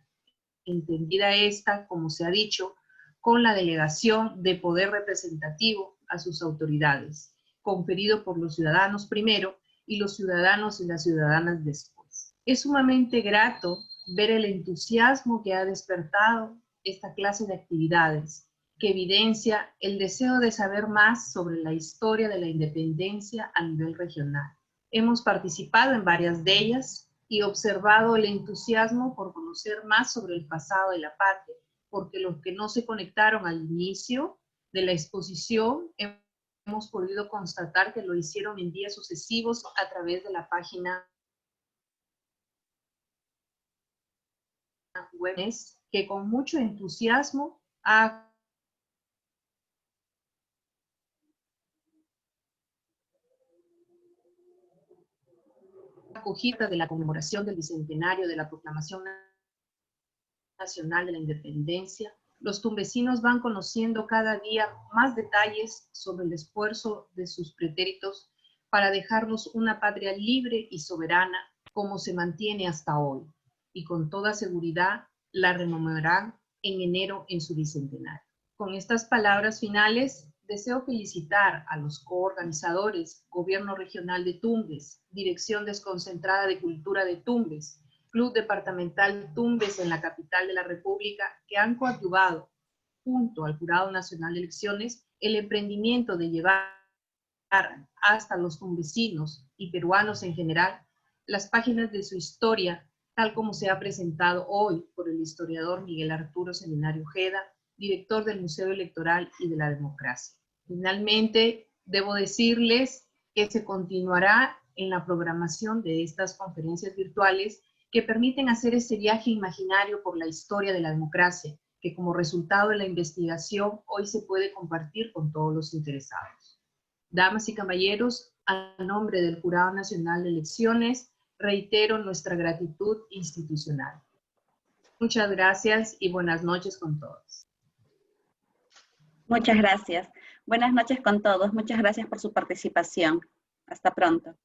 entendida esta, como se ha dicho, con la delegación de poder representativo a sus autoridades, conferido por los ciudadanos primero y los ciudadanos y las ciudadanas después. Es sumamente grato ver el entusiasmo que ha despertado esta clase de actividades, que evidencia el deseo de saber más sobre la historia de la independencia a nivel regional. Hemos participado en varias de ellas y observado el entusiasmo por conocer más sobre el pasado de la patria, porque los que no se conectaron al inicio de la exposición hemos podido constatar que lo hicieron en días sucesivos a través de la página web, que con mucho entusiasmo ha acogida de la conmemoración del bicentenario de la Proclamación Nacional de la Independencia, los tumbesinos van conociendo cada día más detalles sobre el esfuerzo de sus pretéritos para dejarnos una patria libre y soberana como se mantiene hasta hoy, y con toda seguridad la renovarán en enero en su bicentenario. Con estas palabras finales, deseo felicitar a los coorganizadores, Gobierno Regional de Tumbes, Dirección Desconcentrada de Cultura de Tumbes, Club Departamental Tumbes en la capital de la República, que han coadyuvado, junto al Jurado Nacional de Elecciones, el emprendimiento de llevar hasta los tumbesinos y peruanos en general las páginas de su historia, tal como se ha presentado hoy por el historiador Miguel Arturo Seminario Ojeda, director del Museo Electoral y de la Democracia. Finalmente, debo decirles que se continuará en la programación de estas conferencias virtuales que permiten hacer ese viaje imaginario por la historia de la democracia, que como resultado de la investigación hoy se puede compartir con todos los interesados. Damas y caballeros, a nombre del Jurado Nacional de Elecciones, reitero nuestra gratitud institucional. Muchas gracias y buenas noches con todos. Muchas gracias. Buenas noches con todos. Muchas gracias por su participación. Hasta pronto.